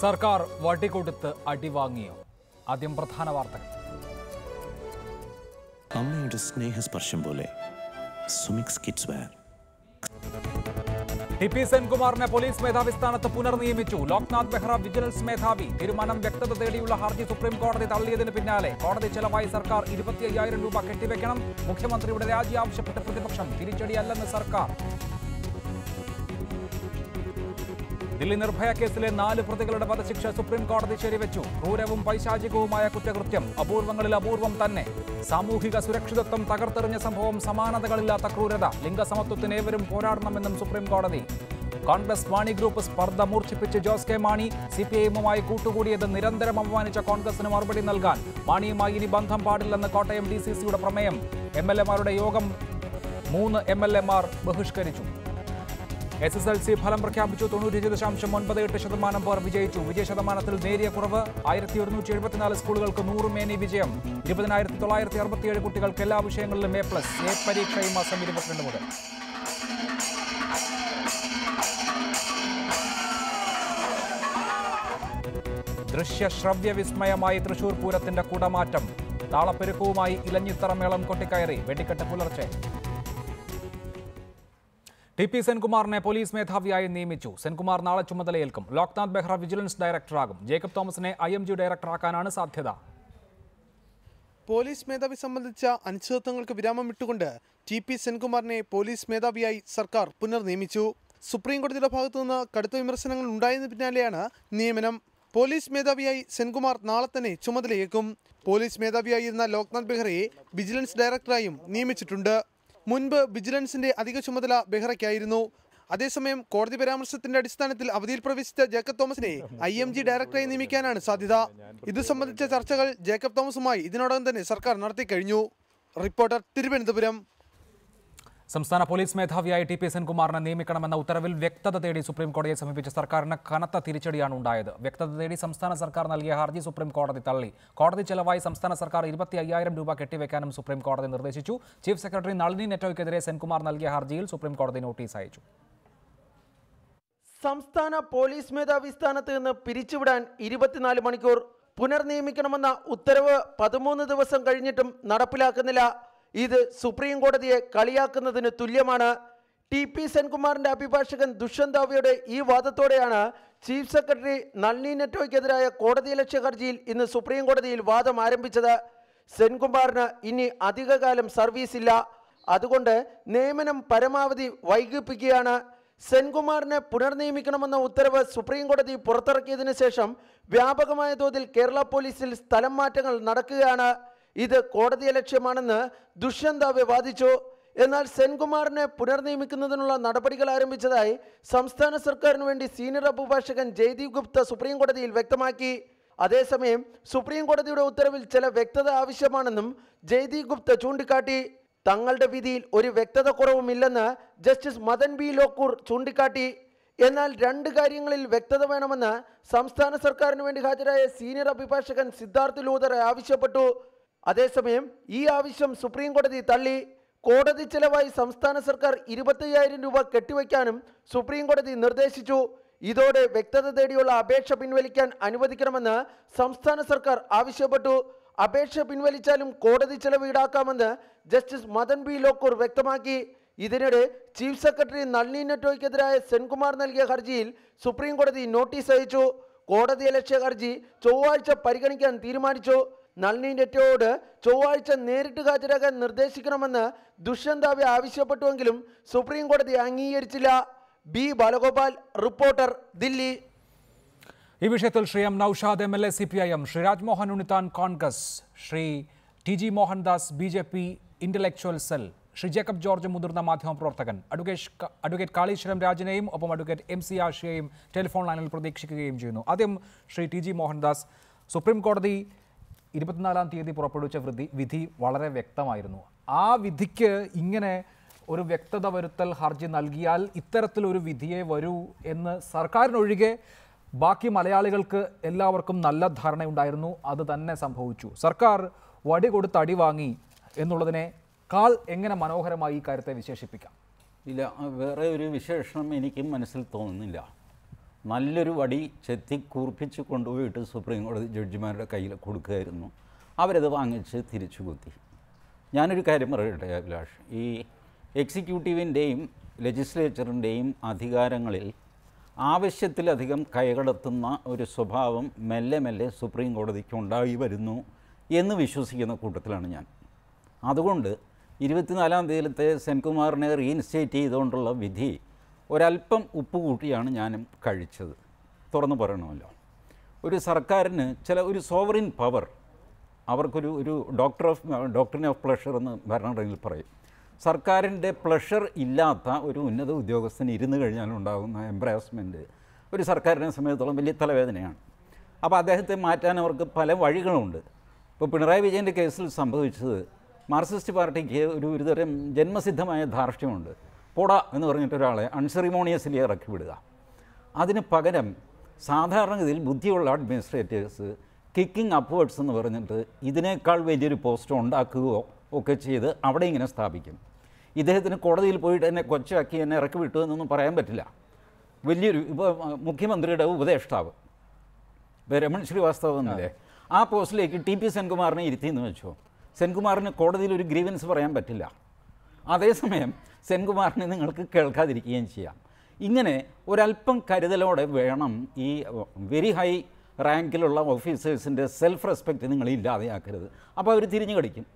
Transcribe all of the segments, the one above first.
സർക്കാർ വടികൊടുത്ത് അടിവാങ്ങിയോ? ആദ്യം പ്രധാന വാർത്തകൾ. അമ്മയുടെ സ്നേഹസ്പർശം പോലെ സുമിക്സ് കിഡ്സ് വെയർ. ടി.പി. സെൻകുമാറിനെ പോലീസ് മേധാവി സ്ഥാനത്ത് പുനർനിയമിച്ചു. ലോക്നാഥ് ബെഹ്റ വിജിലൻസ് മേധാവി. തീരുമാനം വ്യക്തത തേടിയുള്ള ഹർജി സുപ്രീം കോടതി തള്ളിയതിന് പിന്നാലെ കോടതി ചെലവായി സർക്കാർ 25,000 രൂപ കെട്ടിവെക്കണം. മുഖ്യമന്ത്രിയുടെ രാജി ആവശ്യപ്പെട്ട് പ്രതിപക്ഷം. തിരിച്ചടിയല്ലെന്ന് സർക്കാർ. ദില്ലി നിർഭയ കേസിലെ 4 പ്രതികളുടെ വധശിക്ഷ സുപ്രീം കോടതി ശരിവെച്ചു. ക്രൂരവും പൈശാചികവുമായ കുറ്റകൃത്യം അപൂർവങ്ങളിൽ അപൂർവം തന്നെ. സാമൂഹിക സുരക്ഷിതത്വം തകർത്തെറിഞ്ഞ സംഭവം. സമാനതകളില്ലാത്ത ക്രൂരത. ലിംഗസമത്വത്തിന് ഏവരും പോരാടണമെന്നും സുപ്രീം കോടതി. കോൺഗ്രസ് മാണി ഗ്രൂപ്പ് സ്പർദ്ധ മൂർച്ഛിപ്പിച്ച് ജോസ് കെ മാണി. സിപിഐഎമ്മുമായി കൂട്ടുകൂടിയത് നിരന്തരം അപമാനിച്ച കോൺഗ്രസിന് മറുപടി നൽകാൻ മാണിയുമായി ഇനി ബന്ധം പാടില്ലെന്ന് കോട്ടയം DCCയുടെ പ്രമേയം. MLA-മാരുടെ യോഗം 3 MLA-മാർ ബഹിഷ്കരിച്ചു. SSLC ഫലം പ്രഖ്യാപിച്ചു. 90.98% പേർ വിജയിച്ചു. വിജയശതമാനത്തിൽ നേരിയ കുറവ്. 1174 സ്കൂളുകൾക്ക് 100 മേനി വിജയം. 20,967 കുട്ടികൾക്ക് എല്ലാ വിഷയങ്ങളിലും A+. പരീക്ഷ ഈ മാസം 22 മുതൽ. ദൃശ്യശ്രവ്യ വിസ്മയമായി തൃശൂർ പൂരത്തിന്റെ കുടമാറ്റം. താളപ്പെരുക്കവുമായി ഇലഞ്ഞിത്തറമേളം കൊട്ടിക്കയറി. വെടിക്കെട്ട് പുലർച്ചെ. ടി.പി. സെൻകുമാറിനെ പോലീസ് മേധാവിയായി നിയമിച്ചു. സെൻകുമാർ നാളെ ചുമതലയേൽക്കും. ലോക്നാഥ് ബെഹ്റ വിജിലൻസ് ഡയറക്ടറാകും. ജേക്കബ് തോമസിനെ IMG ഡയറക്ടറാക്കാനാണ് സാധ്യത. പോലീസ് മേധാവി സംബന്ധിച്ച അനിശ്ചിതത്വങ്ങൾക്ക് വിരാമം ഇട്ടുകൊണ്ട് ടി.പി. സെൻകുമാറിനെ പോലീസ് മേധാവിയായി സർക്കാർ പുനർനിയമിച്ചു. സുപ്രീം കോടതിയുടെ ഭാഗത്തുനിന്ന് കടുത്ത വിമർശനങ്ങൾ ഉണ്ടായതിനു പിന്നാലെയാണ് നിയമനം. പോലീസ് മേധാവിയായി സെൻകുമാർ നാളെ തന്നെ ചുമതലയേൽക്കും. പോലീസ് മേധാവിയായിരുന്ന ലോക്നാഥ് ബെഹ്റയെ വിജിലൻസ് ഡയറക്ടറായും നിയമിച്ചിട്ടുണ്ട്. മുൻപ് വിജിലൻസിന്റെ അധിക ചുമതല ബെഹ്റയ്ക്കായിരുന്നു. അതേസമയം കോടതി പരാമർശത്തിന്റെ അടിസ്ഥാനത്തിൽ അവധിയിൽ പ്രവേശിച്ച ജേക്കബ് തോമസിനെ IMG ഡയറക്ടറായി നിയമിക്കാനാണ് സാധ്യത. ഇത് സംബന്ധിച്ച ചർച്ചകൾ ജേക്കബ് തോമസുമായി ഇതിനോടകം തന്നെ സർക്കാർ നടത്തിക്കഴിഞ്ഞു. റിപ്പോർട്ടർ, തിരുവനന്തപുരം. സംസ്ഥാന പോലീസ് മേധാവിയായി ടി.പി. സെൻകുമാറിനെ നിയമിക്കണമെന്ന ഉത്തരവിൽ വ്യക്തത തേടി സുപ്രീം കോടതിയെ സമീപിച്ച സർക്കാരിന് കനത്ത തിരിച്ചടിയാണ് ഉണ്ടായത്. വ്യക്തത തേടി സംസ്ഥാന സർക്കാർ നൽകിയ ഹർജി സുപ്രീം കോടതി തള്ളി. കോടതി ചെലവായി സംസ്ഥാന സർക്കാർ 25,000 രൂപ കെട്ടിവെക്കാനും സുപ്രീം കോടതി നിർദ്ദേശിച്ചു. ചീഫ് സെക്രട്ടറി നളിനി നെറ്റോയ്ക്കെതിരെ സെൻകുമാർ നൽകിയ ഹർജിയിൽ സുപ്രീം കോടതി നോട്ടീസ് അയച്ചു. സംസ്ഥാന പോലീസ് മേധാവി സ്ഥാനത്ത് നിന്ന് പിരിച്ചുവിടാൻ 24 മണിക്കൂർ. പുനർനിയമിക്കണമെന്ന ഉത്തരവ് 13 ദിവസം കഴിഞ്ഞിട്ടും നടപ്പിലാക്കുന്നില്ല. ഇത് സുപ്രീം കോടതിയെ കളിയാക്കുന്നതിന് തുല്യമാണ്. ടി.പി. സെൻകുമാറിന്റെ അഭിഭാഷകൻ ദുഷ്യന്ത് ദാവയുടെ ഈ വാദത്തോടെയാണ് ചീഫ് സെക്രട്ടറി നളിനി നെറ്റോയ്ക്കെതിരായ കോടതിയലക്ഷ്യ ഹർജിയിൽ ഇന്ന് സുപ്രീം കോടതിയിൽ വാദം ആരംഭിച്ചത്. സെൻകുമാറിന് ഇനി അധികകാലം സർവീസ് ഇല്ല. അതുകൊണ്ട് നിയമനം പരമാവധി വൈകിപ്പിക്കുകയാണ്. സെൻകുമാറിനെ പുനർനിയമിക്കണമെന്ന ഉത്തരവ് സുപ്രീം കോടതി പുറത്തിറക്കിയതിനു ശേഷം വ്യാപകമായ തോതിൽ കേരള പോലീസിൽ സ്ഥലം മാറ്റങ്ങൾ നടക്കുകയാണ്. ഇത് കോടതിയലക്ഷ്യമാണെന്ന് ദുഷ്യന്ത് ദാവെ വാദിച്ചു. എന്നാൽ സെൻകുമാറിനെ പുനർനിയമിക്കുന്നതിനുള്ള നടപടികൾ ആരംഭിച്ചതായി സംസ്ഥാന സർക്കാരിന് വേണ്ടി സീനിയർ അഭിഭാഷകൻ ജയ്ദീപ് ഗുപ്ത സുപ്രീം കോടതിയിൽ വ്യക്തമാക്കി. അതേസമയം സുപ്രീം കോടതിയുടെ ഉത്തരവിൽ ചില വ്യക്തത ആവശ്യമാണെന്നും ജയ്ദീപ് ഗുപ്ത ചൂണ്ടിക്കാട്ടി. തങ്ങളുടെ വിധിയിൽ ഒരു വ്യക്തത കുറവുമില്ലെന്ന് ജസ്റ്റിസ് മദൻ ബി ലോക്കൂർ ചൂണ്ടിക്കാട്ടി. എന്നാൽ 2 കാര്യങ്ങളിൽ വ്യക്തത വേണമെന്ന് സംസ്ഥാന സർക്കാരിന് വേണ്ടി ഹാജരായ സീനിയർ അഭിഭാഷകൻ സിദ്ധാർത്ഥ് ലൂഥർ ആവശ്യപ്പെട്ടു. അതേസമയം ഈ ആവശ്യം സുപ്രീം കോടതി തള്ളി. കോടതി ചെലവായി സംസ്ഥാന സർക്കാർ 25,000 രൂപ കെട്ടിവയ്ക്കാനും സുപ്രീം കോടതി നിർദ്ദേശിച്ചു. ഇതോടെ വ്യക്തത തേടിയുള്ള അപേക്ഷ പിൻവലിക്കാൻ അനുവദിക്കണമെന്ന് സംസ്ഥാന സർക്കാർ ആവശ്യപ്പെട്ടു. അപേക്ഷ പിൻവലിച്ചാലും കോടതി ചെലവ് ഈടാക്കാമെന്ന് ജസ്റ്റിസ് മദൻ ബി ലോക്കൂർ വ്യക്തമാക്കി. ഇതിനിടെ ചീഫ് സെക്രട്ടറി നളിനി നെറ്റോയ്ക്കെതിരായ സെൻകുമാർ നൽകിയ ഹർജിയിൽ സുപ്രീം കോടതി നോട്ടീസ് അയച്ചു. കോടതിയലക്ഷ്യ ഹർജി ചൊവ്വാഴ്ച പരിഗണിക്കാൻ തീരുമാനിച്ചു. നളിനി നെറ്റോയോട് ചൊവ്വാഴ്ച നേരിട്ട് ഹാജരാകാൻ നിർദ്ദേശിക്കണമെന്ന് ദുഷ്യന്ത് ദാവെ ആവശ്യപ്പെട്ടുവെങ്കിലും സുപ്രീം കോടതി അംഗീകരിച്ചില്ല. B Balagopal, reporter, Delhi. ഈ വിഷയത്തിൽ Shri M Noushad MLA CPIM, Shri Rajmohan Unnithan Congress, Shri TG Mohandas BJP intellectual cell, Shri Jacob George മുതിർന്ന മാധ്യമപ്രവർത്തകൻ, അഡ്വക്കേറ്റ് കാളീശ്വരം രാജനെയും ഒപ്പം അഡ്വക്കേറ്റ് MC ആഷിയെയും ടെലിഫോൺ ലൈനിൽ പ്രതീക്ഷിക്കുകയും ചെയ്യുന്നു. ആദ്യം ശ്രീ TG മോഹൻദാസ്, സുപ്രീം കോടതി 24-ാം തീയതി പുറപ്പെടുവിച്ച വിധി വളരെ വ്യക്തമായിരുന്നു. ആ വിധിക്ക് ഇങ്ങനെ ഒരു വ്യക്തത വരുത്തൽ ഹർജി നൽകിയാൽ ഇത്തരത്തിലൊരു വിധിയെ വരൂ എന്ന് സർക്കാരിനൊഴികെ ബാക്കി മലയാളികൾക്ക് എല്ലാവർക്കും നല്ല ധാരണയുണ്ടായിരുന്നു. അത് തന്നെ സംഭവിച്ചു. സർക്കാർ വടി കൊടുത്ത് അടി വാങ്ങി എന്നുള്ളതിനേക്കാൾ എങ്ങനെ മനോഹരമായി ഈ കാര്യത്തെ വിശേഷിപ്പിക്കാം? ഇല്ല, വേറെ ഒരു വിശേഷണം എനിക്ക് മനസ്സിൽ തോന്നുന്നില്ല. നല്ലൊരു വടി ചെത്തി കൂർപ്പിച്ച് കൊണ്ടുപോയിട്ട് സുപ്രീം കോടതി ജഡ്ജിമാരുടെ കയ്യിൽ കൊടുക്കുകയായിരുന്നു. അവരത് വാങ്ങിച്ച് തിരിച്ചു കുത്തി. ഞാനൊരു കാര്യം പറയട്ടെ അഭിലാഷ്, ഈ എക്സിക്യൂട്ടീവിൻ്റെയും ലെജിസ്ലേച്ചറിൻ്റെയും അധികാരങ്ങളിൽ ആവശ്യത്തിലധികം കൈകടത്തുന്ന ഒരു സ്വഭാവം മെല്ലെ മെല്ലെ സുപ്രീം കോടതിക്ക് ഉണ്ടായി വരുന്നു എന്ന് വിശ്വസിക്കുന്ന കൂട്ടത്തിലാണ് ഞാൻ. അതുകൊണ്ട് 24-ാം തീയതിയിലത്തെ സെൻകുമാറിനെ റീഇൻസ്റ്റേറ്റ് ചെയ്തുകൊണ്ടുള്ള വിധി ഒരല്പം ഉപ്പ് കൂട്ടിയാണ് ഞാനും കഴിച്ചത്. തുറന്നു പറയണമല്ലോ, ഒരു സർക്കാരിന് ഒരു സോവറിൻ പവർ, അവർക്കൊരു ഡോക്ടറിൻ ഓഫ് പ്ലഷർ എന്ന് ഭരണഘടനയിൽ പറയും. സർക്കാരിൻ്റെ പ്ലഷർ ഇല്ലാത്ത ഒരു ഉന്നത ഉദ്യോഗസ്ഥന് ഇരുന്ന് കഴിഞ്ഞാലുണ്ടാകുന്ന എംബ്രാസ്മെൻറ്റ് ഒരു സർക്കാരിനെ സംബന്ധിച്ചിടത്തോളം വലിയ തലവേദനയാണ്. അപ്പോൾ അദ്ദേഹത്തെ മാറ്റാൻ അവർക്ക് പല വഴികളുണ്ട്. ഇപ്പോൾ പിണറായി വിജയൻ്റെ കേസിൽ സംഭവിച്ചത് മാർക്സിസ്റ്റ് പാർട്ടിക്ക് ഒരുതരം ജന്മസിദ്ധമായ ധാർഷ്ട്യമുണ്ട്. പോടാ എന്ന് പറഞ്ഞിട്ട് ഒരാളെ അൺസെറിമോണിയസ്ലി ഇറക്കി വിടുക. അതിന് പകരം സാധാരണഗതിയിൽ ബുദ്ധിയുള്ള അഡ്മിനിസ്ട്രേറ്റേഴ്സ് കിക്കിംഗ് അപ്വേർഡ്സ് എന്ന് പറഞ്ഞിട്ട് ഇതിനേക്കാൾ വലിയൊരു പോസ്റ്റ് ഉണ്ടാക്കുകയോ ഒക്കെ ചെയ്ത് അവിടെ ഇങ്ങനെ സ്ഥാപിക്കും. ഇദ്ദേഹത്തിന് കോടതിയിൽ പോയിട്ട് എന്നെ കൊച്ചാക്കി എന്നെ ഇറക്കി വിട്ടു എന്നൊന്നും പറയാൻ പറ്റില്ല. ഇപ്പോൾ മുഖ്യമന്ത്രിയുടെ ഉപദേഷ്ടാവ് ഇപ്പോൾ രമൺ ശ്രീവാസ്തവ എന്നല്ലേ, ആ പോസ്റ്റിലേക്ക് ടി.പി. സെൻകുമാറിനെ ഇരുത്തിയെന്ന് വെച്ചോ, സെൻകുമാറിന് കോടതിയിൽ ഒരു ഗ്രീവൻസ് പറയാൻ പറ്റില്ല. അതേസമയം സെൻകുമാറിനെ നിങ്ങൾക്ക് കേൾക്കാതിരിക്കുകയും ചെയ്യാം. ഇങ്ങനെ ഒരല്പം കരുതലോടെ വേണം ഈ വെരി ഹൈ റാങ്കിലുള്ള ഓഫീസേഴ്സിൻ്റെ സെൽഫ് റെസ്പെക്റ്റ് നിങ്ങൾ ഇല്ലാതെയാക്കരുത്. അപ്പോൾ അവർ തിരിഞ്ഞു കടിക്കും.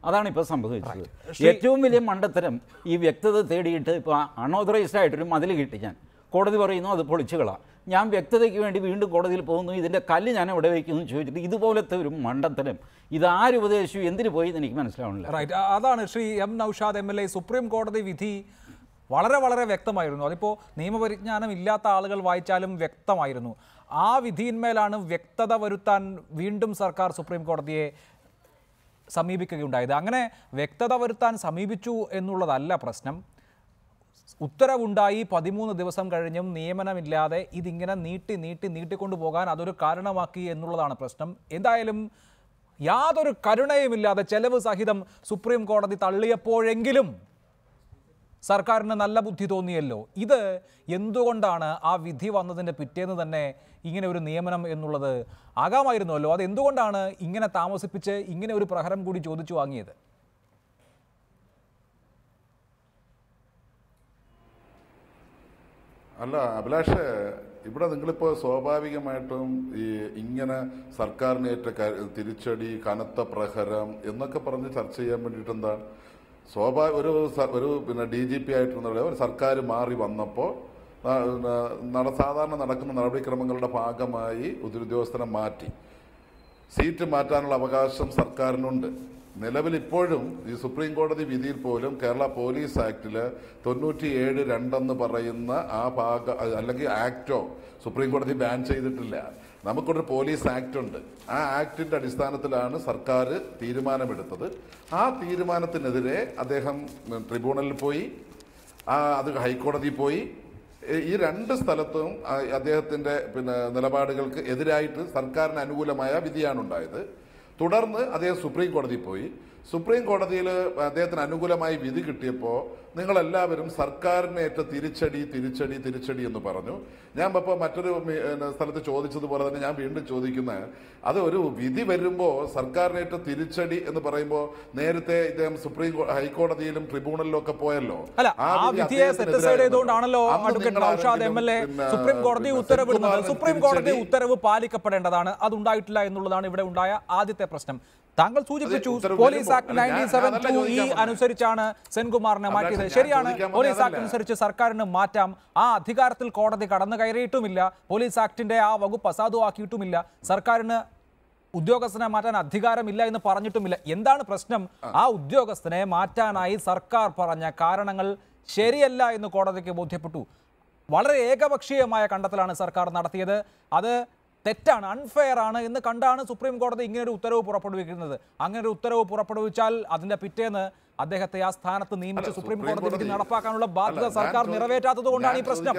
അതാണിപ്പോൾ സംഭവിച്ചത്. ഏറ്റവും വലിയ മണ്ടത്തരം ഈ വ്യക്തത തേടിയിട്ട് ഇപ്പോൾ അൺഓതറൈസ്ഡ് ആയിട്ടൊരു മതിൽ കിട്ടിക്കാൻ കോടതി പറയുന്നു അത് പൊളിച്ചുകളാം, ഞാൻ വ്യക്തതയ്ക്ക് വേണ്ടി വീണ്ടും കോടതിയിൽ പോകുന്നു, ഇതിൻ്റെ കല്ല് ഞാൻ എവിടെ വയ്ക്കുന്നു ചോദിച്ചിട്ട് ഇതുപോലത്തെ ഒരു മണ്ടത്തരം ഇതാര് ഉപദേശിച്ചു, എന്തിനു പോയി എന്ന് എനിക്ക് മനസ്സിലാവുന്നില്ല. റൈറ്റ്, അതാണ് Shri M Naushad MLA. Supreme കോടതി വിധി വളരെ വളരെ വ്യക്തമായിരുന്നു. അതിപ്പോൾ നിയമപരിജ്ഞാനം ഇല്ലാത്ത ആളുകൾ വായിച്ചാലും വ്യക്തമായിരുന്നു. ആ വിധിയിന്മേലാണ് വ്യക്തത വരുത്താൻ വീണ്ടും സർക്കാർ സുപ്രീം കോടതിയെ സമീപിക്കുകയുണ്ടായത്. അങ്ങനെ വ്യക്തത വരുത്താൻ സമീപിച്ചു എന്നുള്ളതല്ല പ്രശ്നം. ഉത്തരവുണ്ടായി 13 ദിവസം കഴിഞ്ഞും നിയമനമില്ലാതെ ഇതിങ്ങനെ നീട്ടിക്കൊണ്ടു പോകാൻ അതൊരു കാരണമാക്കി എന്നുള്ളതാണ് പ്രശ്നം. എന്തായാലും യാതൊരു കരുണയുമില്ലാതെ ചെലവ് സഹിതം സുപ്രീം കോടതി തള്ളിയപ്പോഴെങ്കിലും സർക്കാരിന് നല്ല ബുദ്ധി തോന്നിയല്ലോ. ഇത് എന്തുകൊണ്ടാണ് ആ വിധി വന്നതിൻ്റെ പിറ്റേന്ന് തന്നെ ഇങ്ങനെ ഒരു നിയമനം എന്നുള്ളത് ആകാമായിരുന്നല്ലോ. അത് എന്തുകൊണ്ടാണ് ഇങ്ങനെ താമസിപ്പിച്ച് ഇങ്ങനെ ഒരു പ്രഹരം കൂടി ചോദിച്ചു വാങ്ങിയത്? അല്ല അഭിലാഷ്, ഇവിടെ നിങ്ങളിപ്പോൾ സ്വാഭാവികമായിട്ടും ഇങ്ങനെ സർക്കാരിനേറ്റ തിരിച്ചടി, കനത്ത പ്രഹരം എന്നൊക്കെ പറഞ്ഞ് ചർച്ച ചെയ്യാൻ വേണ്ടിയിട്ട് എന്താണ് ഒരു DGP ആയിട്ടിരുന്ന ഒരു സർക്കാർ മാറി വന്നപ്പോൾ സാധാരണ നടക്കുന്ന നടപടിക്രമങ്ങളുടെ ഭാഗമായി ഉദ്യോഗസ്ഥനെ മാറ്റി സീറ്റ് മാറ്റാനുള്ള അവകാശം സർക്കാരിനുണ്ട്. നിലവിൽ ഇപ്പോഴും ഈ സുപ്രീം കോടതി വിധിയിൽ പോലും കേരള പോലീസ് ആക്ടിൽ 97(2) പറയുന്ന ആ ഭാഗം അല്ലെങ്കിൽ ആക്ടോ സുപ്രീം കോടതി ബാൻ ചെയ്തിട്ടില്ല. നമുക്കൊരു പോലീസ് ആക്ട് ഉണ്ട്. ആ ആക്ടിന്റെ അടിസ്ഥാനത്തിലാണ് സർക്കാർ തീരുമാനമെടുത്തത്. ആ തീരുമാനത്തിനെതിരെ അദ്ദേഹം ട്രിബ്യൂണലിൽ പോയി, അത് ഹൈക്കോടതി പോയി. ഈ രണ്ട് സ്ഥലത്തും അദ്ദേഹത്തിന്റെ നിലപാടുകൾക്ക് എതിരായിട്ട് സർക്കാരിന് അനുകൂലമായ വിധിയാണ് ഉണ്ടായത്. തുടർന്ന് അദ്ദേഹം സുപ്രീം കോടതി പോയി. സുപ്രീം കോടതിയിൽ അദ്ദേഹത്തിന് അനുകൂലമായി വിധി കിട്ടിയപ്പോൾ നിങ്ങളെല്ലാവരും സർക്കാരിനേറ്റ തിരിച്ചടി എന്ന് പറഞ്ഞു. ഞാൻ ഇപ്പോൾ മറ്റൊരു സ്ഥലത്ത് ചോദിച്ചതുപോലെ തന്നെ ഞാൻ വീണ്ടും ചോദിക്കുന്നത്, അത് ഒരു വിധി വരുമ്പോൾ സർക്കാരിനേറ്റ തിരിച്ചടി എന്ന് പറയുമ്പോൾ നേരത്തെ ഇദ്ദേഹം ഹൈക്കോടതിയിലും ട്രിബ്യൂണലിലും ഒക്കെ പോയല്ലോ. സുപ്രീം കോടതി ഉത്തരവിടുന്നത് സുപ്രീം കോടതി ഉത്തരവ് പാലിക്കപ്പെടേണ്ടതാണ്. അതുണ്ടായിട്ടില്ല എന്നുള്ളതാണ് ഇവിടെ ഉണ്ടായ ആദ്യത്തെ പ്രശ്നം. താങ്കൾ സൂചിപ്പിച്ചു പോലീസ് ആക്ട് 97(2) അനുസരിച്ചാണ് സെൻകുമാറിനെ മാറ്റിയത്. ശരിയാണ്, പോലീസ് ആക്ട് അനുസരിച്ച് സർക്കാരിന് മാറ്റാം. ആ അധികാരത്തിൽ കോടതി കടന്നു കയറിയിട്ടുമില്ല. പോലീസ് ആക്ടിന്റെ ആ വകുപ്പ് അസാധുവാക്കിയിട്ടുമില്ല. സർക്കാരിന് ഉദ്യോഗസ്ഥനെ മാറ്റാൻ അധികാരമില്ല എന്ന് പറഞ്ഞിട്ടുമില്ല. എന്താണ് പ്രശ്നം? ആ ഉദ്യോഗസ്ഥനെ മാറ്റാനായി സർക്കാർ പറഞ്ഞ കാരണങ്ങൾ ശരിയല്ല എന്ന് കോടതിക്ക് ബോധ്യപ്പെട്ടു. വളരെ ഏകപക്ഷീയമായ കണ്ടെത്തലാണ് സർക്കാർ നടത്തിയത്. അത് തെറ്റാണ്, അൺഫെയർ ആണ് എന്ന് കണ്ടാണ് സുപ്രീം കോടതി ഇങ്ങനൊരു ഉത്തരവ് പുറപ്പെടുവിക്കുന്നത്. അങ്ങനെ ഒരു ഉത്തരവ് പുറപ്പെടുവിച്ചാൽ അതിന്റെ പിറ്റേന്ന് അദ്ദേഹത്തെ ആ സ്ഥാനത്ത് നിയമിച്ച് സുപ്രീം കോടതി വിധി നടപ്പാക്കാനുള്ള ബാധ്യത സർക്കാർ നിറവേറ്റാത്തത് കൊണ്ടാണ് ഈ പ്രശ്നം.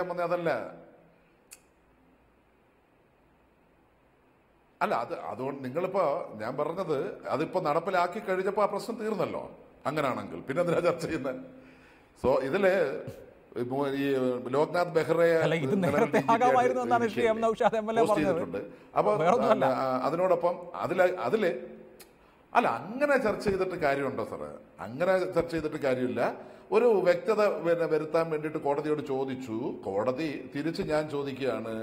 അല്ല, അതുകൊണ്ട് നിങ്ങളിപ്പോ ഞാൻ പറഞ്ഞത് അതിപ്പോ നടപ്പിലാക്കി കഴിഞ്ഞപ്പോ ആ പ്രശ്നം തീർന്നല്ലോ. അങ്ങനാണെങ്കിൽ പിന്നെ എന്തിനാ ചർച്ച ചെയ്യുന്നത്? ഇതില് ഈ ലോക്നാഥ് ബെഹ്റയെ ഇത് നേരത്തെ ആകാമായിരുന്നു എന്നാണ് ശ്രീ എം നൗഷാദ് MLA പറഞ്ഞത്. അപ്പൊ അതിനോടൊപ്പം അതില് അല്ല, അങ്ങനെ ചർച്ച ചെയ്തിട്ട് കാര്യമുണ്ടോ സാറ്? അങ്ങനെ ചർച്ച ചെയ്തിട്ട് കാര്യമില്ല. ഒരു വ്യക്തത വരുത്താൻ വേണ്ടിയിട്ട് കോടതിയോട് ചോദിച്ചു. കോടതി തിരിച്ച് ഞാൻ ചോദിക്കുകയാണ്,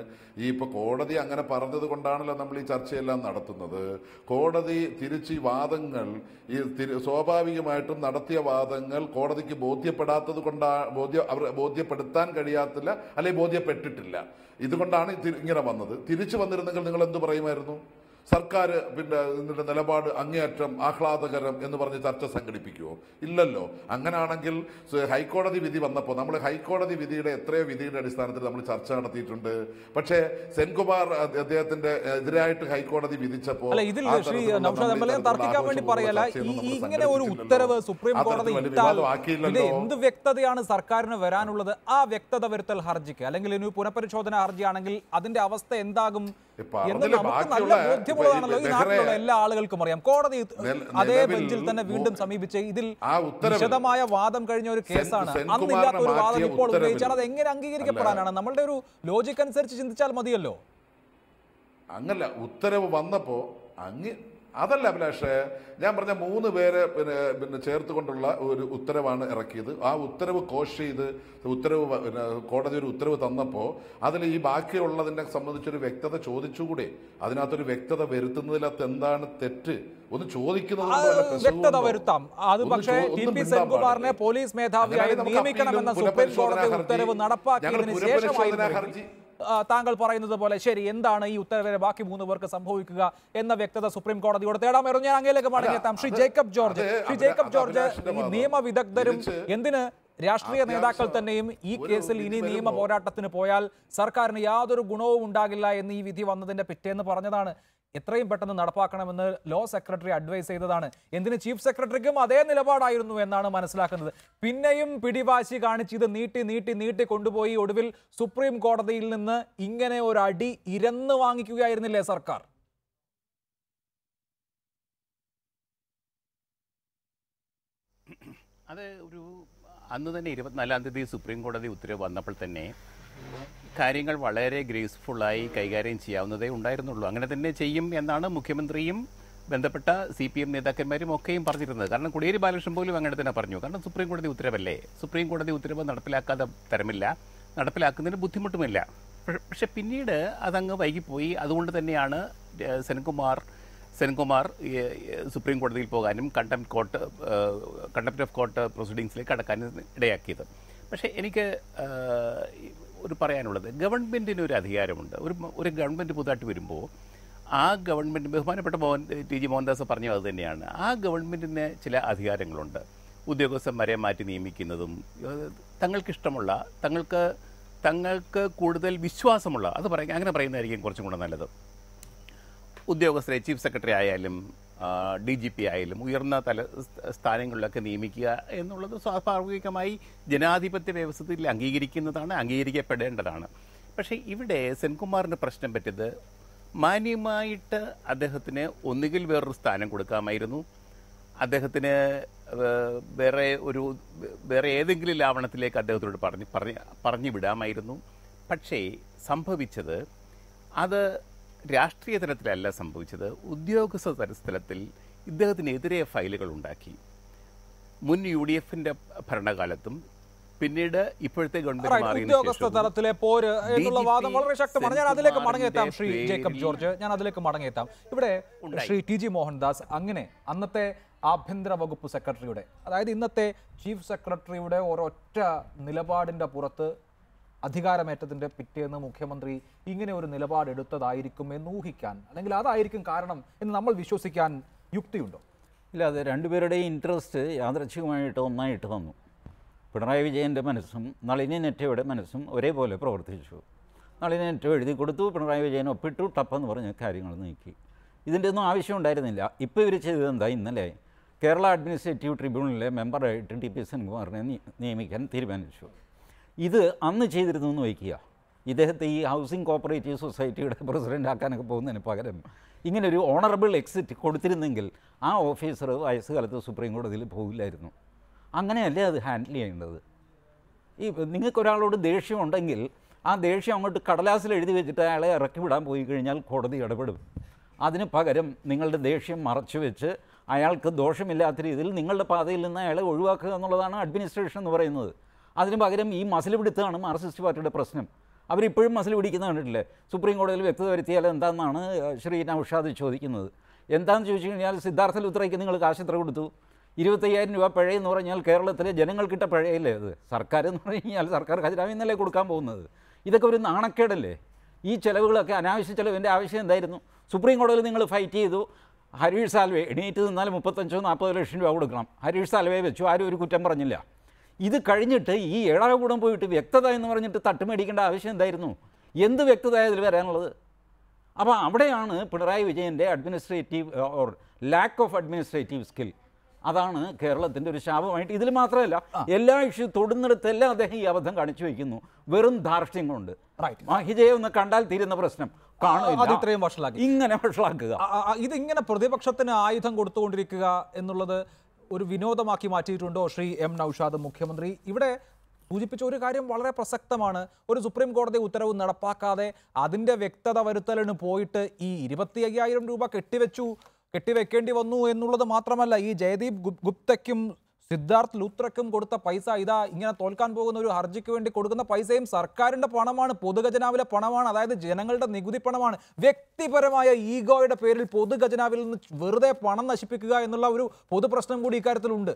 കോടതി അങ്ങനെ പറഞ്ഞത് കൊണ്ടാണല്ലോ നമ്മൾ ഈ ചർച്ചയെല്ലാം നടത്തുന്നത്. കോടതി തിരിച്ച് ഈ വാദങ്ങൾ സ്വാഭാവികമായിട്ടും നടത്തിയ വാദങ്ങൾ കോടതിക്ക് ബോധ്യപ്പെടാത്തത് ബോധ്യപ്പെടുത്താൻ കഴിയാത്തില്ല, അല്ലെങ്കിൽ ബോധ്യപ്പെട്ടിട്ടില്ല. ഇതുകൊണ്ടാണ് ഇങ്ങനെ വന്നത്. തിരിച്ചു വന്നിരുന്നെങ്കിൽ നിങ്ങൾ എന്ത് പറയുമായിരുന്നു? സർക്കാർ ഇതിന്റെ നിലപാട് അങ്ങേയറ്റം ആഹ്ലാദകരം എന്ന് പറഞ്ഞ് ചർച്ച സംഘടിപ്പിക്കുമോ? ഇല്ലല്ലോ. അങ്ങനെയാണെങ്കിൽ ഹൈക്കോടതി വിധി വന്നപ്പോൾ നമ്മൾ ഹൈക്കോടതി വിധിയുടെ എത്രയോ വിധിയുടെ അടിസ്ഥാനത്തിൽ നമ്മൾ ചർച്ച നടത്തിയിട്ടുണ്ട്. പക്ഷേ സെൻകുമാർ അദ്ദേഹത്തിന്റെ എതിരായിട്ട് ഹൈക്കോടതി വിധിച്ചപ്പോൾ തർക്കിക്കാൻ വേണ്ടി പറയല, ഇങ്ങനെ ഒരു ഉത്തരവ് സുപ്രീം കോടതി ഇട്ടാൽ എന്ത് വ്യക്തതയാണ് സർക്കാരിന് വരാനുള്ളത്? ആ വ്യക്തത വരുത്തൽ ഹർജിക്ക്, അല്ലെങ്കിൽ ഇനി പുനഃപരിശോധന ഹർജിയാണെങ്കിൽ അതിന്റെ അവസ്ഥ എന്താകും എന്ന് നമുക്ക് നല്ല ബോധ്യമുള്ളതാണല്ലോ. ഈ നാട്ടിലുള്ള എല്ലാ ആളുകൾക്കും അറിയാം. കോടതി അതേ ബെഞ്ചിൽ തന്നെ വീണ്ടും സമീപിച്ച് ഇതിൽ വിശദമായ വാദം കഴിഞ്ഞ ഒരു കേസാണ്. അന്നില്ലാത്ത ഒരു വാദം ഇപ്പോൾ ഉപയോഗിച്ചാൽ അത് എങ്ങനെ അംഗീകരിക്കപ്പെടാനാണ്? നമ്മളുടെ ഒരു ലോജിക് അനുസരിച്ച് ചിന്തിച്ചാൽ മതിയല്ലോ. അങ്ങല്ല, ഉത്തരവ് വന്നപ്പോ അതല്ല അഭിലാഷേ, ഞാൻ പറഞ്ഞ 3 പേരെ ചേർത്തുകൊണ്ടുള്ള ഒരു ഉത്തരവാണ് ഇറക്കിയത്. ആ ഉത്തരവ് കോഷ് ചെയ്ത് കോടതി ഒരു ഉത്തരവ് തന്നപ്പോൾ അതിൽ ഈ ബാക്കിയുള്ളതിനെ സംബന്ധിച്ചൊരു വ്യക്തത ചോദിച്ചുകൂടെ? അതിനകത്തൊരു വ്യക്തത വരുത്തുന്നതിനകത്ത് എന്താണ് തെറ്റ്? ഒന്ന് ചോദിക്കുന്നത് വ്യക്തത വരുത്താം. അത് പക്ഷേ ടി.പി. സെൻകുമാറിനെ പോലീസ് മേധാവിയായി നിയമിക്കണമെന്ന സുപ്രീം കോടതി ഉത്തരവ് നടപ്പാക്കിയതിന് ശേഷമായി താങ്കൾ പറയുന്നത് പോലെ ശരി, എന്താണ് ഈ ഉത്തരവിലെ ബാക്കി 3 പേർക്ക് സംഭവിക്കുക എന്ന വ്യക്തത സുപ്രീം കോടതിയോട് തേടാമായിരുന്നു. ഞാൻ അങ്ങേലേക്ക് മടങ്ങിയെത്താം. ശ്രീ ജേക്കബ് ജോർജ്, ഈ നിയമവിദഗ്ധരും എന്തിന് രാഷ്ട്രീയ നേതാക്കൾ തന്നെയും ഈ കേസിൽ ഇനി നിയമ പോരാട്ടത്തിന് പോയാൽ സർക്കാരിന് യാതൊരു ഗുണവും ഉണ്ടാകില്ല എന്ന് ഈ വിധി വന്നതിന്റെ പിറ്റേന്ന് പറഞ്ഞതാണ്. എത്രയും പെട്ടെന്ന് നടപ്പാക്കണമെന്ന് ലോ സെക്രട്ടറി അഡ്വൈസ് ചെയ്തതാണ്. എന്തിന് ചീഫ് സെക്രട്ടറിക്കും അതേ നിലപാടായിരുന്നു എന്നാണ് മനസ്സിലാക്കുന്നത്. പിന്നെയും പിടിവാശി കാണിച്ച് ഇത് നീട്ടി കൊണ്ടുപോയി ഒടുവിൽ സുപ്രീം കോടതിയിൽ നിന്ന് ഇങ്ങനെ ഒരു അടി ഇരന്ന് വാങ്ങിക്കുകയായിരുന്നില്ലേ സർക്കാർ? അത് അന്ന് തന്നെ 24-ാം തീയതി സുപ്രീം കോടതി ഉത്തരവ് വന്നപ്പോൾ തന്നെ കാര്യങ്ങൾ വളരെ ഗ്രേസ്ഫുള്ളായി കൈകാര്യം ചെയ്യാവുന്നതേ ഉണ്ടായിരുന്നുള്ളൂ. അങ്ങനെ തന്നെ ചെയ്യും എന്നാണ് മുഖ്യമന്ത്രിയും ബന്ധപ്പെട്ട CPM നേതാക്കന്മാരും ഒക്കെയും പറഞ്ഞിരുന്നത്. കാരണം കോടിയേരി ബാലകൃഷ്ണൻ പോലും അങ്ങനെ തന്നെ പറഞ്ഞു. കാരണം സുപ്രീം കോടതി ഉത്തരവല്ലേ, സുപ്രീം കോടതി ഉത്തരവ് നടപ്പിലാക്കാതെ തരമില്ല, നടപ്പിലാക്കുന്നതിന് ബുദ്ധിമുട്ടുമില്ല. പക്ഷെ പിന്നീട് അതങ്ങ് വൈകിപ്പോയി. അതുകൊണ്ട് തന്നെയാണ് സെൻകുമാർ സുപ്രീം കോടതിയിൽ പോകാനും കണ്ടംപ്റ്റ് ഓഫ് കോർട്ട് പ്രൊസീഡിങ്സിലേക്ക് കടക്കാനും ഇടയാക്കിയത്. പക്ഷേ എനിക്ക് ഒരു പറയാനുള്ളത്, ഗവൺമെൻറ്റിന് ഒരു അധികാരമുണ്ട്. ഒരു ഗവൺമെൻറ് പുതുതായിട്ട് വരുമ്പോൾ ആ ഗവൺമെൻറ്, ബഹുമാനപ്പെട്ട TG മോഹൻദാസ് പറഞ്ഞത് അത് തന്നെയാണ്, ആ ഗവൺമെൻറ്റിന് ചില അധികാരങ്ങളുണ്ട്. ഉദ്യോഗസ്ഥന്മാരെ മാറ്റി നിയമിക്കുന്നതും, തങ്ങൾക്കിഷ്ടമുള്ള, തങ്ങൾക്ക് കൂടുതൽ വിശ്വാസമുള്ള, അങ്ങനെ പറയുന്നതായിരിക്കും കുറച്ചും കൂടെ നല്ലത്. ഉദ്യോഗസ്ഥരെ ചീഫ് സെക്രട്ടറി ആയാലും DGP ആയാലും ഉയർന്ന സ്ഥാനങ്ങളിലൊക്കെ നിയമിക്കുക എന്നുള്ളത് സ്വാഭാവികമായി ജനാധിപത്യ വ്യവസ്ഥയിൽ അംഗീകരിക്കുന്നതാണ്, അംഗീകരിക്കപ്പെടേണ്ടതാണ്. പക്ഷേ ഇവിടെ സെൻകുമാറിന് പ്രശ്നം പറ്റിയത്, മാന്യമായിട്ട് അദ്ദേഹത്തിന് ഒന്നുകിൽ വേറൊരു സ്ഥാനം കൊടുക്കാമായിരുന്നു, അദ്ദേഹത്തിന് വേറെ ഏതെങ്കിലും ലാവണത്തിലേക്ക് അദ്ദേഹത്തോട് പറഞ്ഞു വിടാമായിരുന്നു. പക്ഷേ സംഭവിച്ചത് അത് രാഷ്ട്രീയ തലത്തിലല്ല സംഭവിച്ചത്, ഉദ്യോഗസ്ഥ തലത്തിൽ ഇദ്ദേഹത്തിനെതിരെ ഫയലുകൾ ഉണ്ടാക്കി. മുൻ UDF-ന്റെ ഭരണകാലത്തും പിന്നീട് ഇപ്പോഴത്തെ ഗവൺമെന്റ് ഉദ്യോഗസ്ഥ തലത്തിലെ പോര് എന്നുള്ള വാദം വളരെ ശക്തമാണ്. ഞാൻ അതിലേക്ക് മടങ്ങിയെത്താം. ശ്രീ ജേക്കബ് ജോർജ്, ഞാൻ അതിലേക്ക് മടങ്ങിയെത്താം. ഇവിടെ ശ്രീ TG മോഹൻദാസ്, അങ്ങനെ അന്നത്തെ ആഭ്യന്തര വകുപ്പ് സെക്രട്ടറിയുടെ, അതായത് ഇന്നത്തെ ചീഫ് സെക്രട്ടറിയുടെ ഒരൊറ്റ നിലപാടിന്റെ പുറത്ത് അധികാരമേറ്റതിന്റെ പിറ്റേന്ന് മുഖ്യമന്ത്രി ഇങ്ങനെ ഒരു നിലപാടെടുത്തതായിരിക്കും എന്ന് ഊഹിക്കാൻ, അല്ലെങ്കിൽ അതായിരിക്കും കാരണം എന്ന് നമ്മൾ വിശ്വസിക്കാൻ യുക്തിയുണ്ടോ? ഇല്ല, അത് രണ്ടുപേരുടെയും ഇൻട്രസ്റ്റ് യാദൃച്ഛികമായിട്ട് ഒന്നായിട്ട് വന്നു. പിണറായി വിജയൻ്റെ മനസ്സും നളിനി നെറ്റയുടെ മനസ്സും ഒരേപോലെ പ്രവർത്തിച്ചു. നളിനി നെറ്റ എഴുതി കൊടുത്തു, പിണറായി വിജയൻ ഒപ്പിട്ടു, ടപ്പെന്ന് പറഞ്ഞ് കാര്യങ്ങൾ നീക്കി. ഇതിൻ്റെ ഒന്നും ആവശ്യം ഉണ്ടായിരുന്നില്ല. ഇപ്പോൾ ഇവർ ചെയ്തതെന്താ, ഇന്നലെ കേരള അഡ്മിനിസ്ട്രേറ്റീവ് ട്രിബ്യൂണലിലെ മെമ്പറായിട്ട് ടി.പി. സെൻകുമാറിനെ നിയമിക്കാൻ തീരുമാനിച്ചു. ഇത് അന്ന് ചെയ്തിരുന്നു എന്ന് വയ്ക്കുക. ഇദ്ദേഹത്തെ ഈ ഹൗസിംഗ് കോപ്പറേറ്റീവ് സൊസൈറ്റിയുടെ പ്രസിഡൻ്റ് ആക്കാനൊക്കെ പോകുന്നതിന് പകരം ഇങ്ങനൊരു ഓണറബിൾ എക്സിറ്റ് കൊടുത്തിരുന്നെങ്കിൽ ആ ഓഫീസർ വയസ്സുകാലത്ത് സുപ്രീം കോടതിയിൽ പോകില്ലായിരുന്നു. അങ്ങനെയല്ലേ അത് ഹാൻഡിൽ ചെയ്യേണ്ടത്? നിങ്ങൾക്ക് ഒരാളോട് ദേഷ്യമുണ്ടെങ്കിൽ ആ ദേഷ്യം അങ്ങോട്ട് കടലാസിൽ എഴുതി വെച്ചിട്ട് അയാളെ ഇറക്കി വിടാൻ പോയി കഴിഞ്ഞാൽ കോടതി ഇടപെടും. അതിന് പകരം നിങ്ങളുടെ ദേഷ്യം മറച്ചു വെച്ച് അയാൾക്ക് ദോഷമില്ലാത്ത രീതിയിൽ നിങ്ങളുടെ പാതയിൽ നിന്ന് അയാളെ ഒഴിവാക്കുക എന്നുള്ളതാണ് അഡ്മിനിസ്ട്രേഷൻ എന്ന് പറയുന്നത്. അതിന് പകരം ഈ മസിൽ പിടുത്തമാണ് മാർക്സിസ്റ്റ് പാർട്ടിയുടെ പ്രശ്നം. അവരിപ്പോഴും മസിൽ പിടിക്കുന്ന കണ്ടിട്ടില്ലേ? സുപ്രീം കോടതിയിൽ വ്യക്തത വരുത്തിയാൽ എന്താണെന്നാണ് ശ്രീ നൗഷാദ് ചോദിക്കുന്നത്. എന്താണെന്ന് ചോദിച്ചു കഴിഞ്ഞാൽ സിദ്ധാർത്ഥ ലുത്രയ്ക്ക് നിങ്ങൾ കാശ് എത്ര കൊടുത്തു? 25,000 രൂപ പിഴയെന്ന് പറഞ്ഞാൽ കേരളത്തിലെ ജനങ്ങൾക്കിട്ട പിഴയില്ലേ അത്? സർക്കാർ എന്ന് പറഞ്ഞു കഴിഞ്ഞാൽ സർക്കാർ ഖജനാവിൽ നിന്നല്ലേ കൊടുക്കാൻ പോകുന്നത്? ഇതൊക്കെ ഒരു നാണക്കേടല്ലേ? ഈ ചിലവുകളൊക്കെ അനാവശ്യ ചിലവിൻ്റെ ആവശ്യം എന്തായിരുന്നു? സുപ്രീം കോടതിയിൽ നിങ്ങൾ ഫൈറ്റ് ചെയ്തു. ഹരീഷ് സാൽവെ എണീറ്റ് നിന്നാൽ 35-40 ലക്ഷം രൂപ കൊടുക്കണം. ഹരീഷ് സാൽവയെ വെച്ചു, ആരും ഒരു കുറ്റം പറഞ്ഞില്ല. ഇത് കഴിഞ്ഞിട്ട് ഈ ഏഴാകൂടം പോയിട്ട് വ്യക്തത എന്ന് പറഞ്ഞിട്ട് തട്ടുമേടിക്കേണ്ട ആവശ്യം എന്തായിരുന്നു? എന്ത് വ്യക്തത ഇതിൽ വരാനുള്ളത്? അപ്പോൾ അവിടെയാണ് പിണറായി വിജയൻ്റെ administrative or lack of administrative skill. അതാണ് കേരളത്തിൻ്റെ ഒരു ശാപമായിട്ട്. ഇതിൽ മാത്രമല്ല, എല്ലാ ഇഷ്യൂ തൊടുന്നിടത്തെല്ലാം അദ്ദേഹം ഈ അബദ്ധം കാണിച്ചു വയ്ക്കുന്നു. വെറും ധാർഷ്ട്യം കൊണ്ട്. മാഹിജയെ ഒന്ന് കണ്ടാൽ തീരുന്ന പ്രശ്നം ഇത്രയും വഷളാക്കി ഇങ്ങനെ വഷളാക്കുക. ഇതിങ്ങനെ പ്രതിപക്ഷത്തിന് ആയുധം കൊടുത്തുകൊണ്ടിരിക്കുക എന്നുള്ളത് ഒരു വിനോദമാക്കി മാറ്റിയിട്ടുണ്ടോ ശ്രീ എം നൗഷാദ് മുഖ്യമന്ത്രി? ഇവിടെ സൂചിപ്പിച്ച ഒരു കാര്യം വളരെ പ്രസക്തമാണ്. ഒരു സുപ്രീം കോടതി ഉത്തരവ് നടപ്പാക്കാതെ അതിൻ്റെ വ്യക്തത വരുത്തലിന് പോയിട്ട് ഈ 25,000 രൂപ കെട്ടിവെക്കേണ്ടി വന്നു എന്നുള്ളത് മാത്രമല്ല, ഈ ജയദീപ് ഗുപ്തയ്ക്കും സിദ്ധാർത്ഥ് ലുത്രയ്ക്കും കൊടുത്ത പൈസ, ഇതാ ഇങ്ങനെ തോൽക്കാൻ പോകുന്ന ഒരു ഹർജിക്ക് വേണ്ടി കൊടുക്കുന്ന പൈസയും സർക്കാരിൻ്റെ പണമാണ്, പൊതുഖജനാവിലെ പണമാണ്, അതായത് ജനങ്ങളുടെ നികുതി പണമാണ്. വ്യക്തിപരമായ ഈഗോയുടെ പേരിൽ പൊതുഖജനാവിൽ നിന്ന് വെറുതെ പണം നശിപ്പിക്കുക എന്നുള്ള ഒരു പൊതുപ്രശ്നം കൂടി ഇക്കാര്യത്തിലുണ്ട്.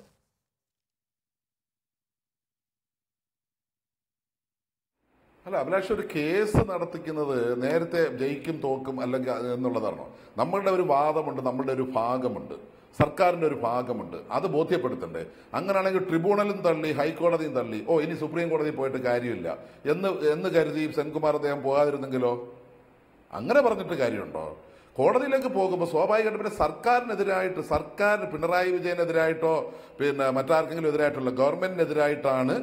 അല്ല അഭിലാഷ്, ഒരു കേസ് നടത്തിക്കുന്നത് നേരത്തെ ജയിക്കും തോക്കും അല്ലെങ്കിൽ എന്നുള്ളതാണോ? നമ്മളുടെ ഒരു വാദമുണ്ട്, നമ്മളുടെ ഒരു ഭാഗമുണ്ട്, സർക്കാരിൻ്റെ ഒരു ഭാഗമുണ്ട്, അത് ബോധ്യപ്പെടുത്തണ്ടേ? അങ്ങനെയാണെങ്കിൽ ട്രിബ്യൂണലും തള്ളി ഹൈക്കോടതിയും തള്ളി, ഇനി സുപ്രീം കോടതിയിൽ പോയിട്ട് കാര്യമില്ല എന്ന് കരുതി സെൻകുമാർ അദ്ദേഹം പോകാതിരുന്നെങ്കിലോ? അങ്ങനെ പറഞ്ഞിട്ട് കാര്യമുണ്ടോ? കോടതിയിലേക്ക് പോകുമ്പോൾ സ്വാഭാവികമായിട്ട് പിന്നെ സർക്കാരിനെതിരായിട്ട്, സർക്കാർ പിണറായി വിജയനെതിരായിട്ടോ മറ്റാർക്കെങ്കിലും എതിരായിട്ടുള്ള ഗവൺമെന്റിനെതിരായിട്ടാണ്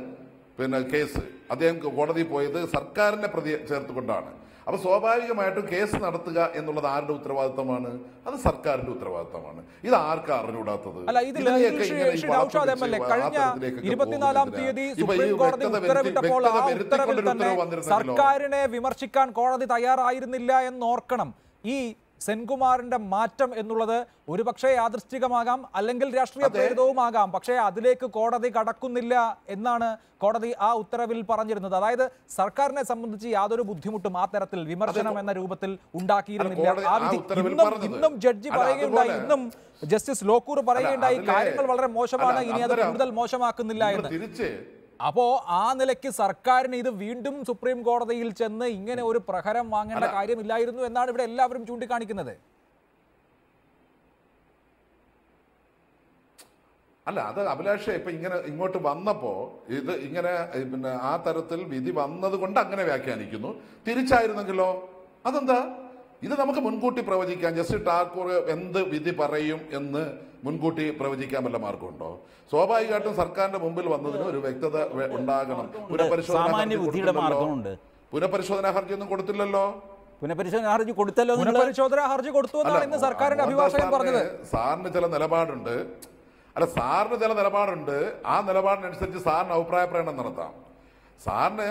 കേസ്. അദ്ദേഹം കോടതിയിൽ പോയത് സർക്കാരിനെ പ്രതി ചേർത്തുകൊണ്ടാണ്. അപ്പൊ സ്വാഭാവികമായിട്ടും കേസ് നടത്തുക എന്നുള്ളത് ആരുടെ ഉത്തരവാദിത്തമാണ്? അത് സർക്കാരിന്റെ ഉത്തരവാദിത്തമാണ്. ഇത് ആർക്കാ അറിഞ്ഞുകൂടാത്തത്? സർക്കാരിനെ വിമർശിക്കാൻ കോടതി തയ്യാറായിരുന്നില്ല എന്നോർക്കണം. ഈ സെൻകുമാറിന്റെ മാറ്റം എന്നുള്ളത് ഒരു പക്ഷേ യാദൃശ്ചികമാകാം, അല്ലെങ്കിൽ രാഷ്ട്രീയ പ്രേരിതവുമാകാം. പക്ഷേ അതിലേക്ക് കോടതി കടക്കുന്നില്ല എന്നാണ് കോടതി ആ ഉത്തരവിൽ പറഞ്ഞിരുന്നത്. അതായത് സർക്കാരിനെ സംബന്ധിച്ച് യാതൊരു ബുദ്ധിമുട്ടും ആ തരത്തിൽ വിമർശനം എന്ന രൂപത്തിൽ ഉണ്ടാക്കിയിരുന്നില്ല. ആ വിധി ഇന്നും ജഡ്ജി പറയുകയുണ്ടായി, ഇന്നും ജസ്റ്റിസ് ലോക്കൂർ പറയുകയുണ്ടായി, കാര്യങ്ങൾ വളരെ മോശമാണ്, ഇനി അത് കൂടുതൽ മോശമാക്കുന്നില്ല എന്ന്. അപ്പോ ആ നിലയ്ക്ക് സർക്കാരിന് ഇത് വീണ്ടും സുപ്രീം കോടതിയിൽ ചെന്ന് ഇങ്ങനെ ഒരു പ്രഹരം വാങ്ങേണ്ട കാര്യമില്ലായിരുന്നു എന്നാണ് ഇവിടെ എല്ലാവരും ചൂണ്ടിക്കാണിക്കുന്നത്. അല്ല, അത് അഭിലാഷ് ഇപ്പൊ ഇങ്ങോട്ട് വന്നപ്പോ ഇത് ഇങ്ങനെ ആ തരത്തിൽ വിധി വന്നത് കൊണ്ട് അങ്ങനെ വ്യാഖ്യാനിക്കുന്നു. തിരിച്ചായിരുന്നെങ്കിലോ? അതെന്താ? ഇത് നമുക്ക് മുൻകൂട്ടി പ്രവചിക്കാം. ജസ്റ്റിസ് ഠാക്കൂർ എന്ത് വിധി പറയും എന്ന് മുൻകൂട്ടി പ്രവചിക്കാൻ വല്ല മാർഗമുണ്ടോ? സ്വാഭാവികമായിട്ടും സർക്കാരിന്റെ മുമ്പിൽ വന്നതിന് ഒരു വ്യക്തത ഉണ്ടാകണം. പുനഃപരിശോധനാ ഹർജി ഒന്നും കൊടുത്തില്ലല്ലോ. പുനഃപരിശോധനാ ഹർജി കൊടുത്തല്ലോ. പുനഃപരിശോധനാ ഹർജി കൊടുത്തു എന്നാണ് ഇന്ന് സർക്കാരിന്റെ അഭിഭാഷകൻ പറഞ്ഞത്. സാറിന് ചില നിലപാടുണ്ട്. സാറിന് ചില നിലപാടുണ്ട്. ആ നിലപാടിനനുസരിച്ച് സാറിന് അഭിപ്രായ പ്രകടനം നടത്താം. സാറിന്റെ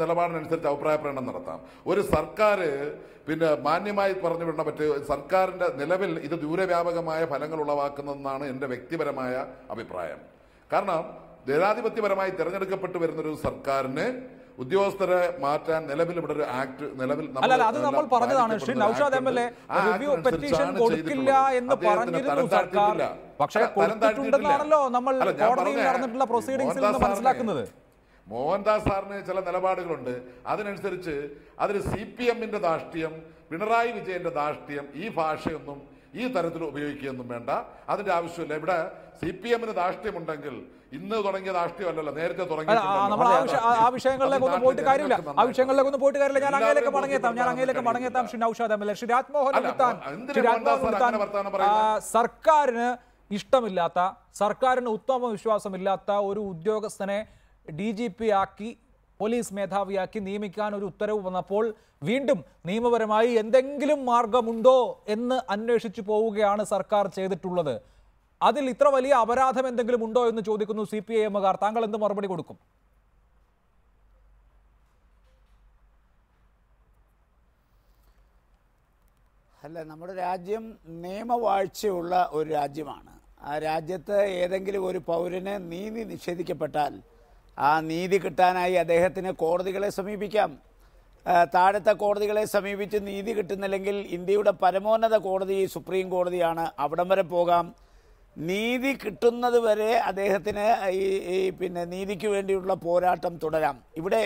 നിലപാടിനനുസരിച്ച് അഭിപ്രായ പ്രകടനം നടത്താം. ഒരു സർക്കാർ മാന്യമായി പറഞ്ഞു വിടണം. സർക്കാരിന്റെ നിലവിൽ ഇത് ദൂരവ്യാപകമായ ഫലങ്ങൾ ഉളവാക്കുന്നതെന്നാണ് എൻ്റെ വ്യക്തിപരമായ അഭിപ്രായം. കാരണം ജനാധിപത്യപരമായി തെരഞ്ഞെടുക്കപ്പെട്ടു വരുന്നൊരു സർക്കാരിന് ഉദ്യോഗസ്ഥരെ മാറ്റാൻ നിലവിൽ ഇവിടെ ഒരു ആക്ട് അത് നമ്മൾ പറഞ്ഞതാണ്. Shri Naushad MLA review petition കൊടുക്കില്ല എന്ന് പറഞ്ഞിരുന്നു സർക്കാർ. പക്ഷേ കൊടുത്തിട്ടുണ്ടെന്നാണല്ലോ നമ്മൾ കോടതിയിൽ നടന്നിട്ടുള്ള പ്രൊസീഡിംഗ്സിൽ നിന്ന് മനസ്സിലാക്കുന്നത്. മോഹൻദാസ് സാറിന് ചില നിലപാടുകളുണ്ട്. അതിനനുസരിച്ച് അതിന് CPMന്റെ ധാർഷ്ട്യം, പിണറായി വിജയന്റെ ധാർഷ്ട്യം, ഈ ഭാഷയൊന്നും ഈ തരത്തിൽ ഉപയോഗിക്കുകയൊന്നും വേണ്ട. അതിന്റെ ആവശ്യമില്ല. ഇവിടെ CPMന് ധാർഷ്ട്യമുണ്ടെങ്കിൽ ഇന്ന് തുടങ്ങിയ ധാർഷ്ട്യമല്ലല്ലോ, നേരത്തെ തുടങ്ങിയ. ആ വിഷയങ്ങളിലേക്കൊന്നും പോയിട്ട് കാര്യമില്ല. ഞാൻ അങ്ങയിലേക്ക് മടങ്ങിയെത്താം. ശ്രീ നൗഷാദ് എംഎൽഎ, ശ്രീ രാജ്മോഹൻ സർക്കാരിന് ഇഷ്ടമില്ലാത്ത, സർക്കാരിന് ഉത്തമ വിശ്വാസമില്ലാത്ത ഒരു ഉദ്യോഗസ്ഥനെ DGP ആക്കി, പോലീസ് മേധാവിയാക്കി നിയമിക്കാൻ ഒരു ഉത്തരവ് വന്നപ്പോൾ വീണ്ടും നിയമപരമായി എന്തെങ്കിലും മാർഗമുണ്ടോ എന്ന് അന്വേഷിച്ചു പോവുകയാണ് സർക്കാർ ചെയ്തിട്ടുള്ളത്. അതിൽ ഇത്ര വലിയ അപരാധം എന്തെങ്കിലും ഉണ്ടോ എന്ന് ചോദിക്കുന്നു CPIMകാർ. താങ്കൾ എന്ത് മറുപടി കൊടുക്കും? അല്ല, നമ്മുടെ രാജ്യം നിയമവാഴ്ചയുള്ള ഒരു രാജ്യമാണ്. ആ രാജ്യത്ത് ഏതെങ്കിലും ഒരു പൗരന് നീതി നിഷേധിക്കപ്പെട്ടാൽ ആ നീതി കിട്ടാനായി അദ്ദേഹത്തിന് കോടതികളെ സമീപിക്കാം. താഴത്തെ കോടതികളെ സമീപിച്ച് നീതി കിട്ടുന്നില്ലെങ്കിൽ ഇന്ത്യയുടെ പരമോന്നത കോടതി സുപ്രീം കോടതിയാണ്. അവിടം വരെ പോകാം. നീതി കിട്ടുന്നത് വരെ അദ്ദേഹത്തിന് പിന്നെ നീതിക്ക് വേണ്ടിയുള്ള പോരാട്ടം തുടരാം. ഇവിടെ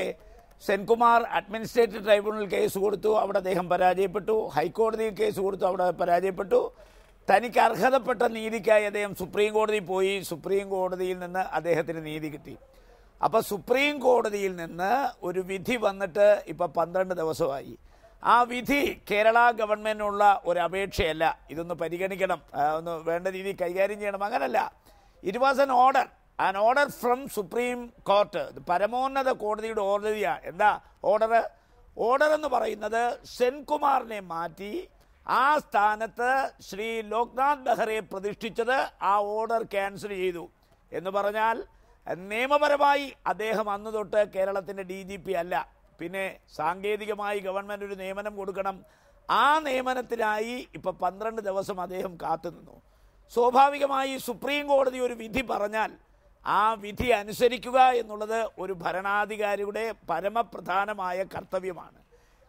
സെൻകുമാർ അഡ്മിനിസ്ട്രേറ്റീവ് ട്രൈബ്യൂണൽ കേസ് കൊടുത്തു, അവിടെ അദ്ദേഹം പരാജയപ്പെട്ടു. ഹൈക്കോടതിയിൽ കേസ് കൊടുത്തു, അവിടെ പരാജയപ്പെട്ടു. തനിക്ക് അർഹതപ്പെട്ട നീതിക്കായി അദ്ദേഹം സുപ്രീം കോടതിയിൽ പോയി. സുപ്രീം കോടതിയിൽ നിന്ന് അദ്ദേഹത്തിന് നീതി കിട്ടി. അപ്പോൾ സുപ്രീം കോടതിയിൽ നിന്ന് ഒരു വിധി വന്നിട്ട് ഇപ്പോൾ 12 ദിവസമായി. ആ വിധി കേരള ഗവൺമെൻറ്റിനുള്ള ഒരു അപേക്ഷയല്ല. ഇതൊന്ന് പരിഗണിക്കണം, ഒന്ന് വേണ്ട രീതിയിൽ കൈകാര്യം ചെയ്യണം. അങ്ങനല്ല, it was an order from supreme court. പരമോന്നത കോടതിയുടെ ഓർഡറിയാണ്. എന്താ ഓർഡർ എന്ന് പറയുന്നത്? സെൻകുമാറിനെ മാറ്റി ആ സ്ഥാനത്ത് ശ്രീ ലോക്നാഥ് ബെഹ്റയെ പ്രതിഷ്ഠിച്ചത് ആ ഓർഡർ ക്യാൻസൽ ചെയ്തു എന്ന് പറഞ്ഞാൽ നിയമപരമായി അദ്ദേഹം അന്ന് തൊട്ട് കേരളത്തിൻ്റെ DGP അല്ല. പിന്നെ സാങ്കേതികമായി ഗവൺമെൻറ് ഒരു നിയമനം കൊടുക്കണം. ആ നിയമനത്തിനായി ഇപ്പോൾ 12 ദിവസം അദ്ദേഹം കാത്തുനിന്നു. സ്വാഭാവികമായി സുപ്രീം കോടതി ഒരു വിധി പറഞ്ഞാൽ ആ വിധി അനുസരിക്കുക എന്നുള്ളത് ഒരു ഭരണാധികാരിയുടെ പരമപ്രധാനമായ കർത്തവ്യമാണ്.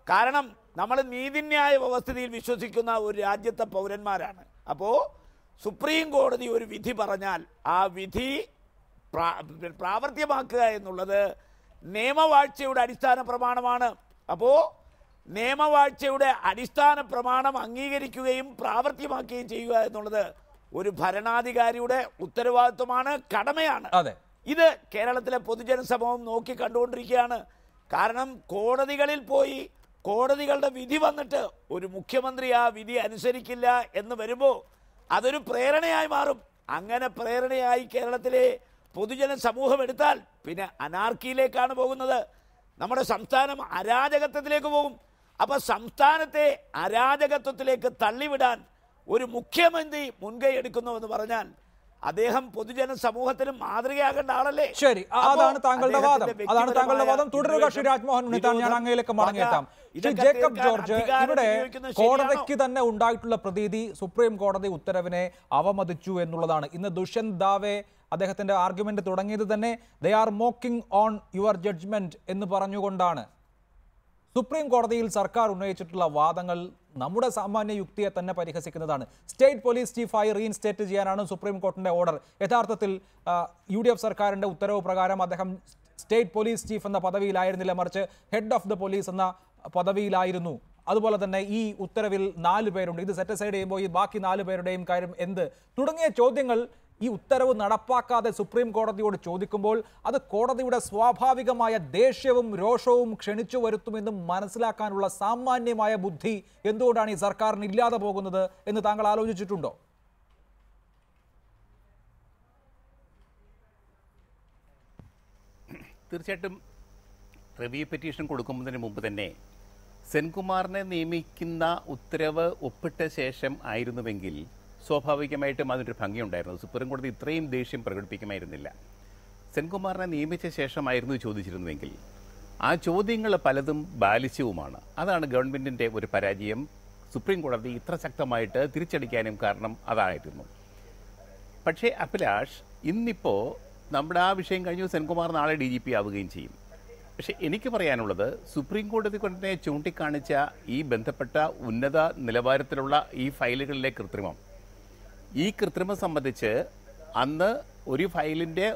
കാരണം നമ്മൾ നീതിന്യായ വ്യവസ്ഥയിൽ വിശ്വസിക്കുന്ന ഒരു രാജ്യത്തെ പൗരന്മാരാണ്. അപ്പോൾ സുപ്രീം കോടതി ഒരു വിധി പറഞ്ഞാൽ ആ വിധി പ്രാവർത്തികമാക്കുക എന്നുള്ളത് നിയമവാഴ്ചയുടെ അടിസ്ഥാന പ്രമാണമാണ്. അപ്പോൾ നിയമവാഴ്ചയുടെ അടിസ്ഥാന പ്രമാണം അംഗീകരിക്കുകയും പ്രാവർത്തികമാക്കുകയും ചെയ്യുക എന്നുള്ളത് ഒരു ഭരണാധികാരിയുടെ ഉത്തരവാദിത്വമാണ്, കടമയാണ്. ഇത് കേരളത്തിലെ പൊതുജന സമൂഹം നോക്കി കണ്ടുകൊണ്ടിരിക്കുകയാണ്. കാരണം കോടതികളിൽ പോയി കോടതികളുടെ വിധി വന്നിട്ട് ഒരു മുഖ്യമന്ത്രി ആ വിധി അനുസരിക്കില്ല എന്ന് വരുമ്പോൾ അതൊരു പ്രേരണയായി മാറും. അങ്ങനെ പ്രേരണയായി കേരളത്തിലെ പൊതുജന സമൂഹം എടുത്താൽ പിന്നെ അനാർക്കിയിലേക്കാണ് പോകുന്നത്. നമ്മുടെ സംസ്ഥാനം അരാജകത്വത്തിലേക്ക് പോകും. അപ്പോൾ സംസ്ഥാനത്തെ അരാജകത്വത്തിലേക്ക് തള്ളിവിടാൻ ഒരു മുഖ്യമന്ത്രി മുൻകൈ എടുക്കുന്നുവെന്ന് പറഞ്ഞാൽ അദ്ദേഹം പൊതുജന സമൂഹത്തിന് മാതൃകയാകേണ്ട ആളല്ലേ? ശരി, അതാണ് താങ്കളുടെ വാദം. തുടരുക ശ്രീ രാജ്മോഹൻ ഉണ്ണിത്താൻ. ഞാൻ അങ്ങയിലേക്ക് മടങ്ങിയെത്താം. ജേക്കബ് ജോർജ്, ഇവിടെ കോടതിക്ക് തന്നെ ഉണ്ടായിട്ടുള്ള പ്രതീതി സുപ്രീം കോടതി ഉത്തരവിനെ അവമതിച്ചു എന്നുള്ളതാണ്. ഇന്ന് ദുഷ്യന്ത് ദാവെ അദ്ദേഹത്തിന്റെ ആർഗ്യുമെന്റ് തുടങ്ങിയത് തന്നെ they are mocking on your judgment എന്ന് പറഞ്ഞുകൊണ്ടാണ്. സുപ്രീം കോടതിയിൽ സർക്കാർ ഉന്നയിച്ചിട്ടുള്ള വാദങ്ങൾ നമ്മുടെ സാമാന്യ യുക്തിയെ തന്നെ പരിഹസിക്കുന്നതാണ്. സ്റ്റേറ്റ് പോലീസ് ചീഫായി റീഇൻസ്റ്റേറ്റ് ചെയ്യാനാണ് സുപ്രീം കോടതിയുടെ ഓർഡർ. യഥാർത്ഥത്തിൽ UDF സർക്കാരിൻ്റെ ഉത്തരവ് പ്രകാരം അദ്ദേഹം സ്റ്റേറ്റ് പോലീസ് ചീഫ് എന്ന പദവിയിലായിരുന്നില്ല, മറിച്ച് ഹെഡ് ഓഫ് ദ പോലീസ് എന്ന പദവിയിലായിരുന്നു. അതുപോലെ തന്നെ ഈ ഉത്തരവിൽ 4 പേരുണ്ട്. ഇത് സെറ്റ് അസൈഡ് ചെയ്യുമ്പോൾ ഈ ബാക്കി 4 പേരുടെയും കാര്യം എന്ത് തുടങ്ങിയ ചോദ്യങ്ങൾ ഈ ഉത്തരവ് നടപ്പാക്കാതെ സുപ്രീം കോടതിയോട് ചോദിക്കുമ്പോൾ അത് കോടതിയുടെ സ്വാഭാവികമായ ദേഷ്യവും രോഷവും ക്ഷണിച്ചു വരുത്തുമെന്നും മനസ്സിലാക്കാനുള്ള സാമാന്യമായ ബുദ്ധി എന്തുകൊണ്ടാണ് ഈ സർക്കാരിന് ഇല്ലാതെ പോകുന്നത് എന്ന് താങ്കൾ ആലോചിച്ചിട്ടുണ്ടോ? തീർച്ചയായിട്ടും റിവ്യൂ പെറ്റീഷൻ കൊടുക്കുന്നതിന് മുമ്പ് തന്നെ സെൻകുമാറിനെ നിയമിക്കുന്ന ഉത്തരവ് ഒപ്പിട്ട ശേഷം ആയിരുന്നുവെങ്കിൽ സ്വാഭാവികമായിട്ടും അതിനൊരു ഭംഗിയുണ്ടായിരുന്നു. സുപ്രീം കോടതി ഇത്രയും ദേഷ്യം പ്രകടിപ്പിക്കുമായിരുന്നില്ല. സെൻകുമാറിനെ നിയമിച്ച ശേഷമായിരുന്നു ചോദിച്ചിരുന്നുവെങ്കിൽ ആ ചോദ്യങ്ങൾ പലതും ബാലിശവുമാണ്. അതാണ് ഗവൺമെൻറ്റിൻ്റെ ഒരു പരാജയം. സുപ്രീം കോടതി ഇത്ര ശക്തമായിട്ട് തിരിച്ചടിക്കാനും കാരണം അതായിരുന്നു. പക്ഷേ അഭിലാഷ്, ഇന്നിപ്പോൾ നമ്മുടെ ആ വിഷയം കഴിഞ്ഞു, സെൻകുമാർ നാളെ DGP ആവുകയും ചെയ്യും. പക്ഷേ എനിക്ക് പറയാനുള്ളത്, സുപ്രീം കോടതി കൊണ്ടേ ചൂണ്ടിക്കാണിച്ച ഈ ബന്ധപ്പെട്ട ഉന്നത നിലവാരത്തിലുള്ള ഈ ഫയലുകളിലെ ഈ കൃത്രിമം സംബന്ധിച്ച് അന്ന് ഒരു ഫയലിൻ്റെ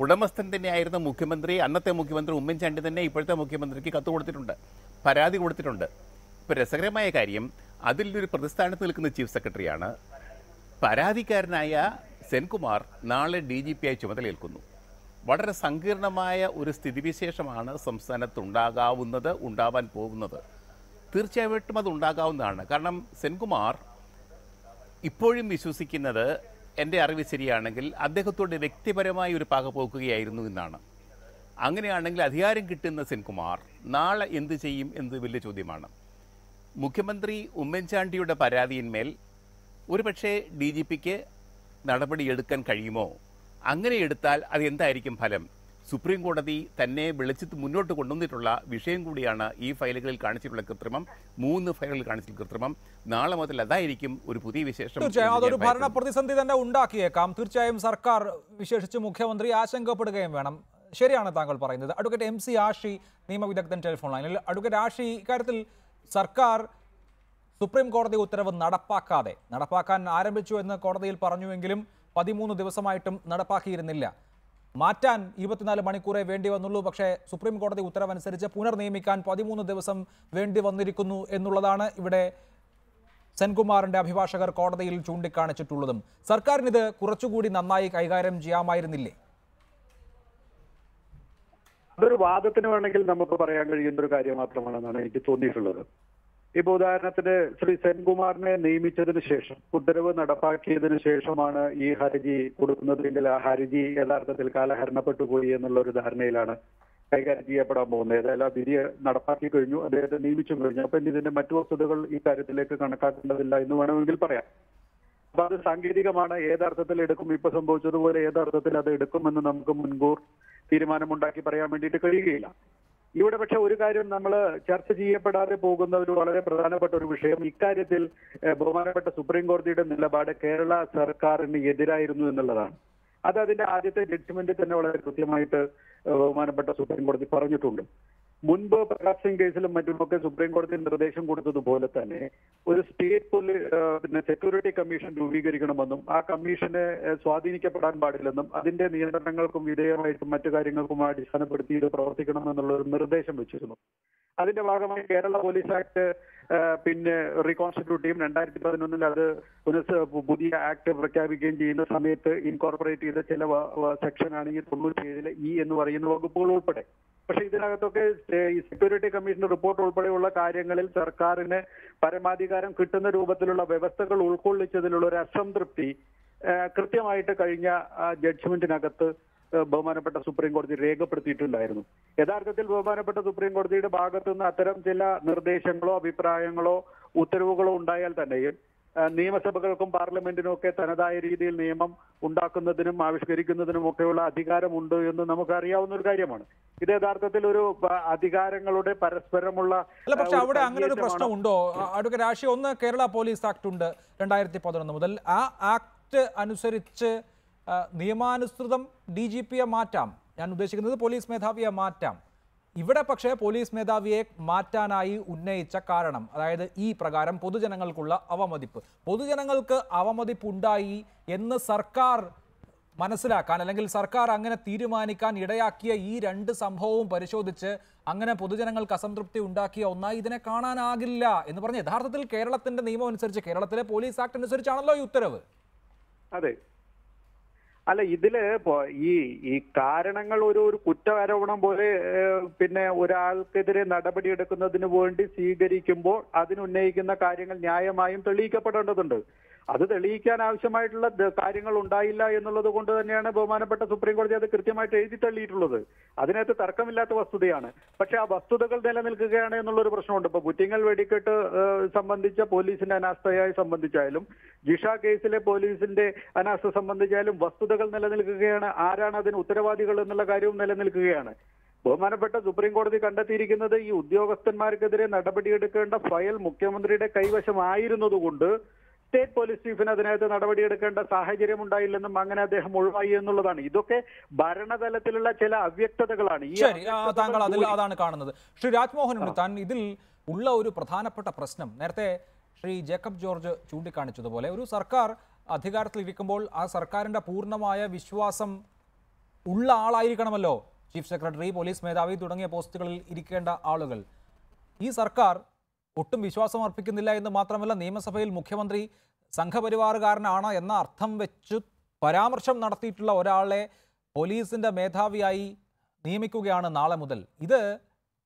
ഉടമസ്ഥൻ തന്നെയായിരുന്ന മുഖ്യമന്ത്രി, അന്നത്തെ മുഖ്യമന്ത്രി ഉമ്മൻചാണ്ടി തന്നെ ഇപ്പോഴത്തെ മുഖ്യമന്ത്രിക്ക് കത്ത് കൊടുത്തിട്ടുണ്ട്, പരാതി കൊടുത്തിട്ടുണ്ട്. ഇപ്പോൾ രസകരമായ കാര്യം, അതിലൊരു പ്രതിസ്ഥാനത്ത് നിൽക്കുന്ന ചീഫ് സെക്രട്ടറിയാണ്. പരാതിക്കാരനായ സെൻകുമാർ നാളെ DGP ആയി ചുമതലയേൽക്കുന്നു. വളരെ സങ്കീർണമായ ഒരു സ്ഥിതിവിശേഷമാണ് സംസ്ഥാനത്തുണ്ടാകാവുന്നത്, ഉണ്ടാവാൻ പോകുന്നത്. തീർച്ചയായിട്ടും അത് ഉണ്ടാകാവുന്നതാണ്. കാരണം സെൻകുമാർ ഇപ്പോഴും വിശ്വസിക്കുന്നത്, എൻ്റെ അറിവ് ശരിയാണെങ്കിൽ, അദ്ദേഹത്തോട് വ്യക്തിപരമായി ഒരു പകപോക്കുകയായിരുന്നു എന്നാണ്. അങ്ങനെയാണെങ്കിൽ അധികാരം കിട്ടുന്ന സെൻകുമാർ നാളെ എന്ത് ചെയ്യും എന്നത് വലിയ ചോദ്യമാണ്. മുഖ്യമന്ത്രി ഉമ്മൻചാണ്ടിയുടെ പരാതിയിന്മേൽ ഒരുപക്ഷെ DGPക്ക് നടപടിയെടുക്കാൻ കഴിയുമോ? അങ്ങനെ എടുത്താൽ അത് എന്തായിരിക്കും ഫലം? സുപ്രീം കോടതി തന്നെ വിളിച്ച് മുന്നോട്ട് കൊണ്ടുവന്നിട്ടുള്ള വിഷയം കൂടിയാണ് ഈ ഫയലുകളിൽ കാണിച്ചിട്ടുള്ള കൃത്രിമം. 3 ഫയലുകളിൽ കാണിച്ചിട്ടുള്ള കൃത്രിമം. നാളെ മുതൽ അതായിരിക്കും ഒരു പുതിയ വിശേഷം. തീർച്ചയായും അതൊരു ഭരണ പ്രതിസന്ധി തന്നെ ഉണ്ടാക്കിയേക്കാം. തീർച്ചയായും സർക്കാർ, വിശേഷിച്ച് മുഖ്യമന്ത്രി ആശങ്കപ്പെടുകയും വേണം. ശരിയാണ് താങ്കൾ പറയുന്നത്. അഡ്വക്കേറ്റ് MC ആഷി, നിയമവിദഗ്ധൻ, ടെലിഫോൺ ലൈനിൽ. അഡ്വക്കേറ്റ് ആഷി, ഇക്കാര്യത്തിൽ സർക്കാർ സുപ്രീം കോടതി ഉത്തരവ് നടപ്പാക്കാൻ ആരംഭിച്ചു എന്ന് കോടതിയിൽ പറഞ്ഞുവെങ്കിലും 13 ദിവസമായിട്ടും നടപ്പാക്കിയിരുന്നില്ല. മാറ്റാൻ 24 മണിക്കൂറേ വേണ്ടി വന്നുള്ളൂ. പക്ഷേ സുപ്രീം കോടതി ഉത്തരവനുസരിച്ച് പുനർനിയമിക്കാൻ 13 ദിവസം വേണ്ടി വന്നിരിക്കുന്നു എന്നുള്ളതാണ് ഇവിടെ സെൻകുമാറിന്റെ അഭിഭാഷകർ കോടതിയിൽ ചൂണ്ടിക്കാണിച്ചിട്ടുള്ളതും. സർക്കാരിനിത് കുറച്ചുകൂടി നന്നായി കൈകാര്യം ചെയ്യാമായിരുന്നില്ലേ? അതൊരു വാദത്തിന് വേണമെങ്കിൽ നമുക്ക് പറയാൻ കഴിയുന്ന ഒരു കാര്യം മാത്രമാണെന്നാണ് എനിക്ക് തോന്നിയിട്ടുള്ളത്. ഇപ്പൊ ഉദാഹരണത്തിന് ശ്രീ സെൻകുമാറിനെ നിയമിച്ചതിന് ശേഷം, ഉത്തരവ് നടപ്പാക്കിയതിനു ശേഷമാണ് ഈ ഹർജി കൊടുക്കുന്നതെങ്കിൽ ആ ഹർജി യഥാർത്ഥത്തിൽ കാലഹരണപ്പെട്ടു പോയി എന്നുള്ള ഒരു ധാരണയിലാണ് കൈകാര്യം ചെയ്യപ്പെടാൻ പോകുന്നത്. ഏതായാലും ആ വിധി നടപ്പാക്കി കഴിഞ്ഞു, അദ്ദേഹത്തെ നിയമിച്ചും കഴിഞ്ഞു. അപ്പൊ ഇതിന്റെ മറ്റു വസ്തുതകൾ ഈ കാര്യത്തിലേക്ക് കണക്കാക്കേണ്ടതില്ല എന്ന് വേണമെങ്കിൽ പറയാം. അപ്പൊ അത് സാങ്കേതികമാണ്. ഏതർത്ഥത്തിൽ എടുക്കും, ഇപ്പൊ സംഭവിച്ചതുപോലെ ഏതർത്ഥത്തിൽ അത് എടുക്കുമെന്ന് നമുക്ക് മുൻകൂർ തീരുമാനമുണ്ടാക്കി പറയാൻ വേണ്ടിയിട്ട് കഴിയുകയില്ല. ഇവിടെ പക്ഷെ ഒരു കാര്യം നമ്മൾ ചർച്ച ചെയ്യപ്പെടാതെ പോകുന്ന ഒരു വളരെ പ്രധാനപ്പെട്ട ഒരു വിഷയം, ഇക്കാര്യത്തിൽ ബഹുമാനപ്പെട്ട സുപ്രീം കോടതിയുടെ നിലപാട് കേരള സർക്കാരിന് എതിരായിരുന്നു എന്നുള്ളതാണ്. അത് അതിന്റെ ആദ്യത്തെ ജഡ്ജ്മെന്റിൽ തന്നെ വളരെ കൃത്യമായിട്ട് ബഹുമാനപ്പെട്ട സുപ്രീം കോടതി പറഞ്ഞിട്ടുണ്ട്. മുൻപ് പ്രകാശ് സിംഗ് കേസിലും മറ്റുമൊക്കെ സുപ്രീം കോടതി നിർദ്ദേശം കൊടുത്തതുപോലെ തന്നെ ഒരു സ്റ്റേറ്റ് സെക്യൂരിറ്റി കമ്മീഷൻ രൂപീകരിക്കണമെന്നും ആ കമ്മീഷനെ സ്വാധീനിക്കപ്പെടാൻ പാടില്ലെന്നും അതിന്റെ നിയന്ത്രണങ്ങൾക്കും വിധേയമായിട്ടും മറ്റു കാര്യങ്ങൾക്കും അടിസ്ഥാനപ്പെടുത്തി ഇത് പ്രവർത്തിക്കണമെന്നുള്ള ഒരു നിർദ്ദേശം വെച്ചിരുന്നു. അതിന്റെ ഭാഗമായി കേരള പോലീസ് ആക്ട് റീകോൺസ്റ്റിറ്റ്യൂട്ട് 2011 അത് പുതിയ ആക്ട് പ്രഖ്യാപിക്കുകയും ചെയ്യുന്ന സമയത്ത് ഇൻകോർപ്പറേറ്റ് ചെയ്ത ചില സെക്ഷനാണ് ഈ 97 E എന്ന് പറയുന്ന വകുപ്പുകൾ ഉൾപ്പെടെ. പക്ഷെ ഇതിനകത്തൊക്കെ ഈ സെക്യൂരിറ്റി കമ്മീഷൻ റിപ്പോർട്ട് ഉൾപ്പെടെയുള്ള കാര്യങ്ങളിൽ സർക്കാരിന് പരമാധികാരം കിട്ടുന്ന രൂപത്തിലുള്ള വ്യവസ്ഥകൾ ഉൾക്കൊള്ളിച്ചതിലുള്ള ഒരു അസംതൃപ്തി കൃത്യമായിട്ട് കഴിഞ്ഞ ജഡ്ജ്മെന്റിനകത്ത് ബഹുമാനപ്പെട്ട സുപ്രീം കോടതി രേഖപ്പെടുത്തിയിട്ടുണ്ടായിരുന്നു. യഥാർത്ഥത്തിൽ ബഹുമാനപ്പെട്ട സുപ്രീം കോടതിയുടെ ഭാഗത്തുനിന്ന് അത്തരം ചില നിർദ്ദേശങ്ങളോ അഭിപ്രായങ്ങളോ ഉത്തരവുകളോ ഉണ്ടായാൽ തന്നെയും നിയമസഭകൾക്കും പാർലമെന്റിനും ഒക്കെ തനതായ രീതിയിൽ നിയമം ഉണ്ടാക്കുന്നതിനും ആവിഷ്കരിക്കുന്നതിനും ഒക്കെയുള്ള അധികാരമുണ്ട് എന്ന് നമുക്ക് അറിയാവുന്ന ഒരു കാര്യമാണ്. ഇത് യഥാർത്ഥത്തിൽ ഒരു അധികാരങ്ങളുടെ പരസ്പരമുള്ള പക്ഷെ അവിടെ അങ്ങനെ ഒരു പ്രശ്നമുണ്ടോ അഡ്വക്കേറ്റ് ആഷി? ഒന്ന്, കേരള പോലീസ് ആക്ട് ഉണ്ട് 2011 മുതൽ. ആ ആക്ട് അനുസരിച്ച് നിയമാനുസൃതം DGPയെ മാറ്റാം. ഞാൻ ഉദ്ദേശിക്കുന്നത് പോലീസ് മേധാവിയെ മാറ്റാം. ഇവിടെ പക്ഷേ പോലീസ് മേധാവിയെ മാറ്റാനായി ഉന്നയിച്ച കാരണം, അതായത് ഈ പ്രകാരം പൊതുജനങ്ങൾക്കുള്ള അവമതിപ്പ്, പൊതുജനങ്ങൾക്ക് അവമതിപ്പുണ്ടായി എന്ന് സർക്കാർ മനസ്സിലാക്കാൻ, അല്ലെങ്കിൽ സർക്കാർ അങ്ങനെ തീരുമാനിക്കാൻ ഇടയാക്കിയ ഈ 2 സംഭവവും പരിശോധിച്ച് അങ്ങനെ പൊതുജനങ്ങൾക്ക് അസംതൃപ്തി ഉണ്ടാക്കിയ ഒന്നായി ഇതിനെ കാണാനാകില്ല എന്ന് പറഞ്ഞ് യഥാർത്ഥത്തിൽ കേരളത്തിന്റെ നിയമം അനുസരിച്ച്, കേരളത്തിലെ പോലീസ് ആക്ട് അനുസരിച്ചാണല്ലോ ഈ ഉത്തരവ്. അതെ. അല്ല, ഇതില് ഈ കാരണങ്ങൾ ഒരു കുറ്റാരോപണം പോലെ ഒരാൾക്കെതിരെ നടപടിയെടുക്കുന്നതിന് വേണ്ടി സ്വീകരിക്കുമ്പോൾ അതിനുന്നയിക്കുന്ന കാര്യങ്ങൾ ന്യായമായും തെളിയിക്കപ്പെടേണ്ടതുണ്ട്. അത് തെളിയിക്കാൻ ആവശ്യമായിട്ടുള്ള കാര്യങ്ങൾ ഉണ്ടായില്ല എന്നുള്ളത് കൊണ്ട് തന്നെയാണ് ബഹുമാനപ്പെട്ട സുപ്രീം കോടതി അത് കൃത്യമായിട്ട് എഴുതി തള്ളിയിട്ടുള്ളത്. അതിനകത്ത് തർക്കമില്ലാത്ത വസ്തുതയാണ്. പക്ഷെ ആ വസ്തുതകൾ നിലനിൽക്കുകയാണ് എന്നുള്ളൊരു പ്രശ്നമുണ്ട്. ഇപ്പൊ പുറ്റിങ്ങൽ വെടിക്കെട്ട് സംബന്ധിച്ച പോലീസിന്റെ അനാസ്ഥയായി സംബന്ധിച്ചായാലും, ജിഷ കേസിലെ പോലീസിന്റെ അനാസ്ഥ സംബന്ധിച്ചായാലും വസ്തുതകൾ നിലനിൽക്കുകയാണ്. ആരാണ് അതിന് ഉത്തരവാദികൾ എന്നുള്ള കാര്യവും നിലനിൽക്കുകയാണ്. ബഹുമാനപ്പെട്ട സുപ്രീം കോടതി കണ്ടെത്തിയിരിക്കുന്നത് ഈ ഉദ്യോഗസ്ഥന്മാർക്കെതിരെ നടപടിയെടുക്കേണ്ട ഫയൽ മുഖ്യമന്ത്രിയുടെ കൈവശമായിരുന്നതുകൊണ്ട് സ്റ്റേറ്റ് പോലീസ് ചീഫിന് അതിനകത്ത് നടപടിയെടുക്കേണ്ട സാഹചര്യം ഉണ്ടായില്ലെന്നും അങ്ങനെ അദ്ദേഹം ഒഴിവായി എന്നുള്ളതാണ്. ഇതൊക്കെ ഭരണതലത്തിലുള്ള ചില അവ്യക്തതകളാണ്. താങ്കൾ അതാണ് കാണുന്നത്. ശ്രീ രാജ്മോഹൻ ഉണ്ണിത്താൻ, ഇതിൽ ഉള്ള ഒരു പ്രധാനപ്പെട്ട പ്രശ്നം നേരത്തെ ശ്രീ ജേക്കബ് ജോർജ് ചൂണ്ടിക്കാണിച്ചതുപോലെ, ഒരു സർക്കാർ അധികാരത്തിലിരിക്കുമ്പോൾ ആ സർക്കാരിന്റെ പൂർണ്ണമായ വിശ്വാസം ഉള്ള ആളായിരിക്കണമല്ലോ ചീഫ് സെക്രട്ടറി, പോലീസ് മേധാവി തുടങ്ങിയ പോസ്റ്റുകളിൽ ഇരിക്കേണ്ട ആളുകൾ. ഈ സർക്കാർ ഒട്ടും വിശ്വാസം അർപ്പിക്കുന്നില്ല എന്ന് മാത്രമല്ല, നിയമസഭയിൽ മുഖ്യമന്ത്രി സംഘപരിവാറുകാരനാണ് എന്ന അർത്ഥം വെച്ച് പരാമർശം നടത്തിയിട്ടുള്ള ഒരാളെ പോലീസിന്റെ മേധാവിയായി നിയമിക്കുകയാണ് നാളെ മുതൽ. ഇത്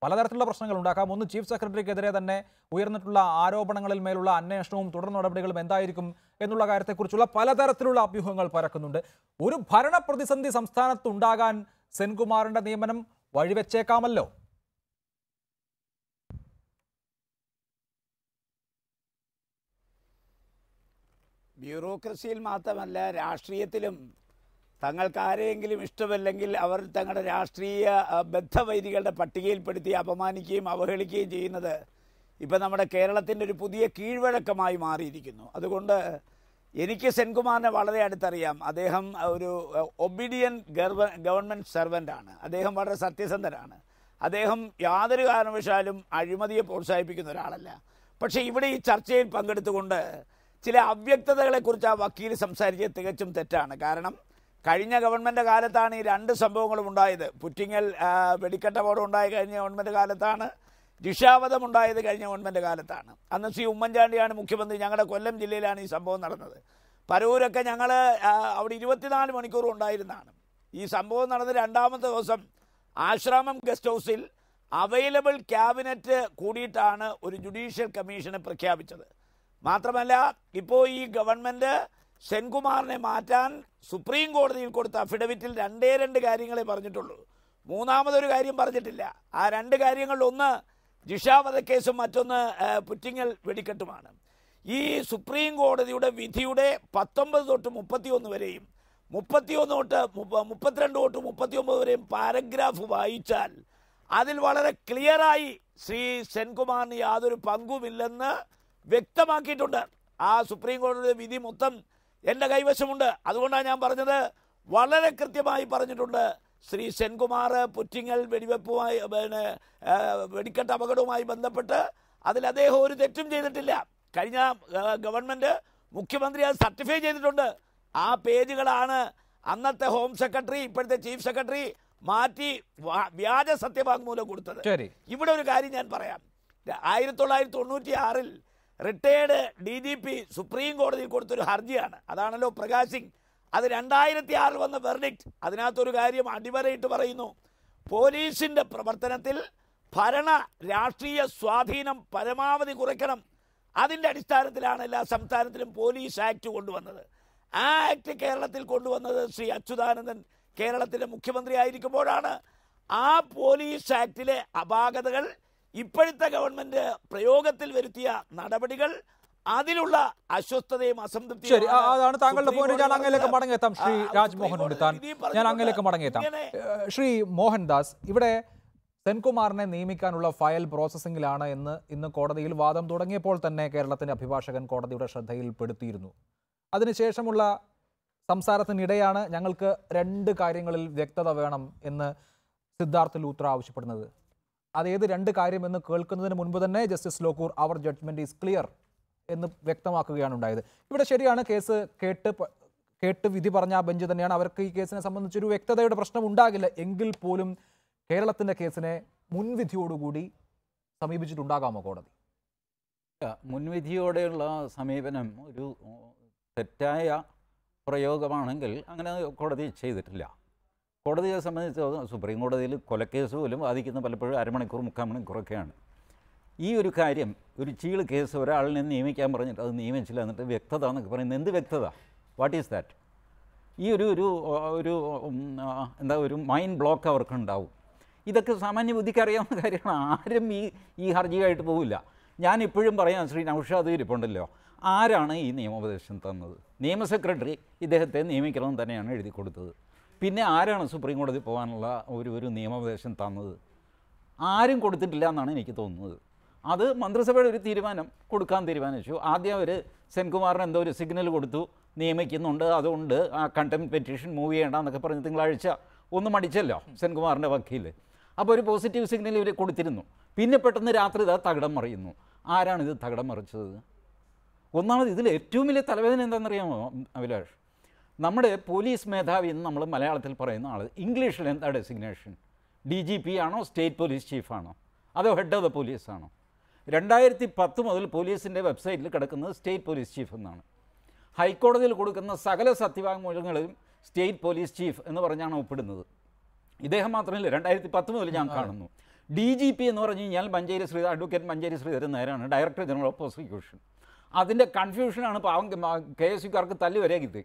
പലതരത്തിലുള്ള പ്രശ്നങ്ങൾ ഉണ്ടാക്കാം. ഒന്ന്, ചീഫ് സെക്രട്ടറിക്കെതിരെ തന്നെ ഉയർന്നിട്ടുള്ള ആരോപണങ്ങളിൽ മേലുള്ള അന്വേഷണവും തുടർ നടപടികളും എന്തായിരിക്കും എന്നുള്ള കാര്യത്തെക്കുറിച്ചുള്ള പലതരത്തിലുള്ള അഭ്യൂഹങ്ങൾ പരക്കുന്നുണ്ട്. ഒരു ഭരണ പ്രതിസന്ധി സംസ്ഥാനത്തുണ്ടാകാൻ സെൻകുമാറിന്റെ നിയമനം വഴിവെച്ചേക്കാമല്ലോ. ബ്യൂറോക്രസിയിൽ മാത്രമല്ല രാഷ്ട്രീയത്തിലും തങ്ങൾക്ക് ആരെയെങ്കിലും ഇഷ്ടമല്ലെങ്കിൽ അവർ തങ്ങളുടെ രാഷ്ട്രീയ ബദ്ധവൈരികളുടെ പട്ടികയിൽപ്പെടുത്തി അപമാനിക്കുകയും അവഹേളിക്കുകയും ചെയ്യുന്നത് ഇപ്പം നമ്മുടെ കേരളത്തിൻ്റെ ഒരു പുതിയ കീഴ്വഴക്കമായി മാറിയിരിക്കുന്നു. അതുകൊണ്ട് എനിക്ക് സെൻകുമാറിനെ വളരെ അടുത്തറിയാം. അദ്ദേഹം ഒരു ഒബീഡിയൻ ഗവൺമെൻറ് സെർവൻ്റാണ്. അദ്ദേഹം വളരെ സത്യസന്ധനാണ്. അദ്ദേഹം യാതൊരു കാരണവശാലും അഴിമതിയെ പ്രോത്സാഹിപ്പിക്കുന്ന ഒരാളല്ല. പക്ഷേ ഇവിടെ ഈ ചർച്ചയിൽ പങ്കെടുത്തുകൊണ്ട് ചില അവ്യക്തതകളെക്കുറിച്ച് ആ വക്കീൽ സംസാരിച്ചത് തികച്ചും തെറ്റാണ്. കാരണം കഴിഞ്ഞ ഗവൺമെൻറ് കാലത്താണ് ഈ രണ്ട് സംഭവങ്ങളും ഉണ്ടായത്. പുറ്റിങ്ങൽ വെടിക്കെട്ട് അപകടം ഉണ്ടായ കഴിഞ്ഞ ഗവൺമെൻറ് കാലത്താണ്, ജിഷാവധം ഉണ്ടായത് കഴിഞ്ഞ ഗവൺമെൻറ് കാലത്താണ്. അന്ന് ശ്രീ ഉമ്മൻചാണ്ടിയാണ് മുഖ്യമന്ത്രി. ഞങ്ങളുടെ കൊല്ലം ജില്ലയിലാണ് ഈ സംഭവം നടന്നത്. പരൂരൊക്കെ ഞങ്ങൾ അവിടെ 24 മണിക്കൂർ ഉണ്ടായിരുന്നതാണ്. ഈ സംഭവം നടന്ന രണ്ടാമത്തെ ദിവസം ആശ്രാമം ഗസ്റ്റ് ഹൗസിൽ അവൈലബിൾ ക്യാബിനറ്റ് കൂടിയിട്ടാണ് ഒരു ജുഡീഷ്യൽ കമ്മീഷനെ പ്രഖ്യാപിച്ചത്. മാത്രമല്ല ഇപ്പോൾ ഈ ഗവൺമെൻറ് സെൻകുമാറിനെ മാറ്റാൻ സുപ്രീം കോടതിയിൽ കൊടുത്ത അഫിഡവിറ്റിൽ 2 കാര്യങ്ങളെ പറഞ്ഞിട്ടുള്ളൂ. മൂന്നാമതൊരു കാര്യം പറഞ്ഞിട്ടില്ല. ആ 2 കാര്യങ്ങളിൽ ഒന്ന് ജിഷാവധക്കേസും മറ്റൊന്ന് പുറ്റിങ്ങൽ വെടിക്കെട്ടുമാണ്. ഈ സുപ്രീം കോടതിയുടെ വിധിയുടെ 19 തൊട്ട് 31 വരെയും 31 തൊട്ട് 32 തൊട്ട് 39 വരെയും പാരഗ്രാഫ് വായിച്ചാൽ അതിൽ വളരെ ക്ലിയറായി ശ്രീ സെൻകുമാറിന് യാതൊരു പങ്കുമില്ലെന്ന് വ്യക്തമാക്കിയിട്ടുണ്ട്. ആ സുപ്രീം കോടതിയുടെ വിധി മൊത്തം എൻ്റെ കൈവശമുണ്ട്. അതുകൊണ്ടാണ് ഞാൻ പറഞ്ഞത്, വളരെ കൃത്യമായി പറഞ്ഞിട്ടുണ്ട്. ശ്രീ സെൻകുമാർ പുറ്റിങ്ങൽ വെടിവെപ്പുമായി വെടിക്കെട്ട് അപകടവുമായി ബന്ധപ്പെട്ട് അതിൽ അദ്ദേഹം ഒരു തെറ്റും ചെയ്തിട്ടില്ല. കഴിഞ്ഞ ഗവൺമെൻറ് മുഖ്യമന്ത്രി അത് സർട്ടിഫൈ ചെയ്തിട്ടുണ്ട്. ആ പേജുകളാണ് അന്നത്തെ ഹോം സെക്രട്ടറി ഇപ്പോഴത്തെ ചീഫ് സെക്രട്ടറി മാറ്റി വ്യാജ സത്യവാങ്മൂലം കൊടുത്തത്. ഇവിടെ ഒരു കാര്യം ഞാൻ പറയാം. 1996 റിട്ടയേർഡ് DGP സുപ്രീം കോടതിയിൽ കൊടുത്തൊരു ഹർജിയാണ്. അതാണല്ലോ പ്രകാശ് സിംഗ്. അത് 2006 വന്ന വെർഡിക്റ്റ്. അതിനകത്തൊരു കാര്യം അടിവരയിട്ട് പറയുന്നു, പോലീസിൻ്റെ പ്രവർത്തനത്തിൽ ഭരണ രാഷ്ട്രീയ സ്വാധീനം പരമാവധി കുറയ്ക്കണം. അതിൻ്റെ അടിസ്ഥാനത്തിലാണ് എല്ലാ സംസ്ഥാനത്തിലും പോലീസ് ആക്ട് കൊണ്ടുവന്നത്. ആ ആക്ട് കേരളത്തിൽ കൊണ്ടുവന്നത് ശ്രീ അച്യുതാനന്ദൻ കേരളത്തിലെ മുഖ്യമന്ത്രി ആയിരിക്കുമ്പോഴാണ്. ആ പോലീസ് ആക്ടിലെ അപാകതകൾ ഇപ്പോഴത്തെ ഗവൺമെന്റ് പ്രയോഗത്തിൽ വരുത്തിയ നടപടികൾ അതിലുള്ള അസ്വസ്ഥതയും അസംതൃപ്തിയും. ശരി, അതാണ് താങ്കളുടെ പോയിന്റ്. ഞാൻ അങ്ങയിലേക്ക് മടങ്ങിയെത്താം. ശ്രീ രാജ്മോഹൻ ഉണ്ണിത്താൻ, ഞാൻ അങ്ങയിലേക്ക് മടങ്ങിയെത്താം. ശ്രീ മോഹൻദാസ്, ഇവിടെ സെൻകുമാറിനെ നിയമിക്കാനുള്ള ഫയൽ പ്രോസസ്സിംഗിലാണ് എന്ന് ഇന്ന് കോടതിയിൽ വാദം തുടങ്ങിയപ്പോൾ തന്നെ കേരളത്തിന്റെ അഭിഭാഷകൻ കോടതിയുടെ ശ്രദ്ധയിൽപ്പെടുത്തിയിരുന്നു. അതിനുശേഷമുള്ള സംസാരത്തിനിടെയാണ് ഞങ്ങൾക്ക് 2 കാര്യങ്ങളിൽ വ്യക്തത വേണം എന്ന് സിദ്ധാർത്ഥ് ലൂത്ര ആവശ്യപ്പെടുന്നത്. അതേത് 2 കാര്യമെന്ന് കേൾക്കുന്നതിന് മുൻപ് തന്നെ justice Lokur our judgment is clear എന്ന് വ്യക്തമാക്കുകയാണ് ഉണ്ടായത്. ഇവിടെ ശരിയാണ്, കേസ് കേട്ട് വിധി പറഞ്ഞ ആ ബെഞ്ച് തന്നെയാണ്. അവർക്ക് ഈ കേസിനെ സംബന്ധിച്ചൊരു വ്യക്തതയുടെ പ്രശ്നം ഉണ്ടാകില്ല. എങ്കിൽ പോലും കേരളത്തിന്റെ കേസിനെ മുൻവിധിയോടുകൂടി സമീപിച്ചിട്ടുണ്ടാകാമോ കോടതി? മുൻവിധിയോടെയുള്ള സമീപനം ഒരു തെറ്റായ പ്രയോഗമാണെങ്കിൽ അങ്ങനെ കോടതി ചെയ്തിട്ടില്ല. കോടതിയെ സംബന്ധിച്ച് സുപ്രീം കോടതിയിൽ കൊലക്കേസ് പോലും വാദിക്കുന്ന പലപ്പോഴും അരമണിക്കൂർ 3/4 മണിക്കൂറൊക്കെയാണ്. ഈ ഒരു കാര്യം, ഒരു ചീള് കേസ് ഒരാളിനെ നിയമിക്കാൻ പറഞ്ഞിട്ട് അത് നിയമിച്ചില്ല എന്നിട്ട് വ്യക്തത എന്നൊക്കെ പറയുന്നത് എന്ത് വ്യക്തത? What is that? ഈ ഒരു മൈൻഡ് ബ്ലോക്ക് അവർക്കുണ്ടാവും. ഇതൊക്കെ സാമാന്യ ബുദ്ധിക്ക് അറിയാവുന്ന കാര്യമാണ്. ആരും ഈ ഹർജിയായിട്ട് പോവില്ല. ഞാൻ ഇപ്പോഴും പറയാം, ശ്രീ നൗഷാദ് ഇരിപ്പുണ്ടല്ലോ, ആരാണ് ഈ നിയമോപദേശം തന്നത്? നിയമ സെക്രട്ടറി ഇദ്ദേഹത്തെ നിയമിക്കണമെന്ന് തന്നെയാണ് എഴുതി കൊടുത്തത്. പിന്നെ ആരാണ് സുപ്രീം കോടതി പോകാനുള്ള ഒരു നിയമോപദേശം തന്നത്? ആരും കൊടുത്തിട്ടില്ല എന്നാണ് എനിക്ക് തോന്നുന്നത്. അത് മന്ത്രിസഭയുടെ ഒരു തീരുമാനം കൊടുക്കാൻ തീരുമാനിച്ചു. ആദ്യം അവർ സെൻകുമാറിന് എന്തോ ഒരു സിഗ്നൽ കൊടുത്തു, നിയമിക്കുന്നുണ്ട്, അതുകൊണ്ട് ആ കണ്ടംപ്റ്റ് പെറ്റീഷൻ മൂവ് ചെയ്യേണ്ട എന്നൊക്കെ പറഞ്ഞ് തിങ്കളാഴ്ച ഒന്ന് മടിച്ചല്ലോ സെൻകുമാറിൻ്റെ വക്കീൽ. അപ്പോൾ ഒരു പോസിറ്റീവ് സിഗ്നൽ ഇവർ കൊടുത്തിരുന്നു. പിന്നെ പെട്ടെന്ന് രാത്രി ഇതാ തകിടം മറിയുന്നു. ആരാണിത് തകിടം മറിച്ചത്? ഒന്നാമത് ഇതിൽ ഏറ്റവും വലിയ തലവേദന എന്താണെന്നറിയാമോ അഭിലാഷ്? നമ്മുടെ പോലീസ് മേധാവി എന്ന് നമ്മൾ മലയാളത്തിൽ പറയുന്ന ആൾ, ഇംഗ്ലീഷിൽ എന്താ ഡെസിഗ്നേഷൻ? DGP ആണോ, സ്റ്റേറ്റ് പോലീസ് ചീഫാണോ, അതോ ഹെഡ് ഓഫ് ദ പോലീസ് ആണോ? 2010 മുതൽ പോലീസിൻ്റെ വെബ്സൈറ്റിൽ കിടക്കുന്നത് സ്റ്റേറ്റ് പോലീസ് ചീഫ് എന്നാണ്. ഹൈക്കോടതിയിൽ കൊടുക്കുന്ന സകല സത്യവാങ്മൂലങ്ങളും സ്റ്റേറ്റ് പോലീസ് ചീഫ് എന്ന് പറഞ്ഞാണ് ഒപ്പിടുന്നത്. ഇദ്ദേഹം മാത്രമല്ല, 2010 മുതൽ ഞാൻ കാണുന്നു. DGP എന്ന് പറഞ്ഞു കഴിഞ്ഞാൽ അഡ്വക്കേറ്റ് മഞ്ചേരി ശ്രീധരൻ നായരാണ്, ഡയറക്ടർ ജനറൽ ഓഫ് പ്രോസിക്യൂഷൻ. അതിൻ്റെ കൺഫ്യൂഷനാണ് പാവം KSUക്കാർക്ക് തല്ലു വരെ കിട്ടി.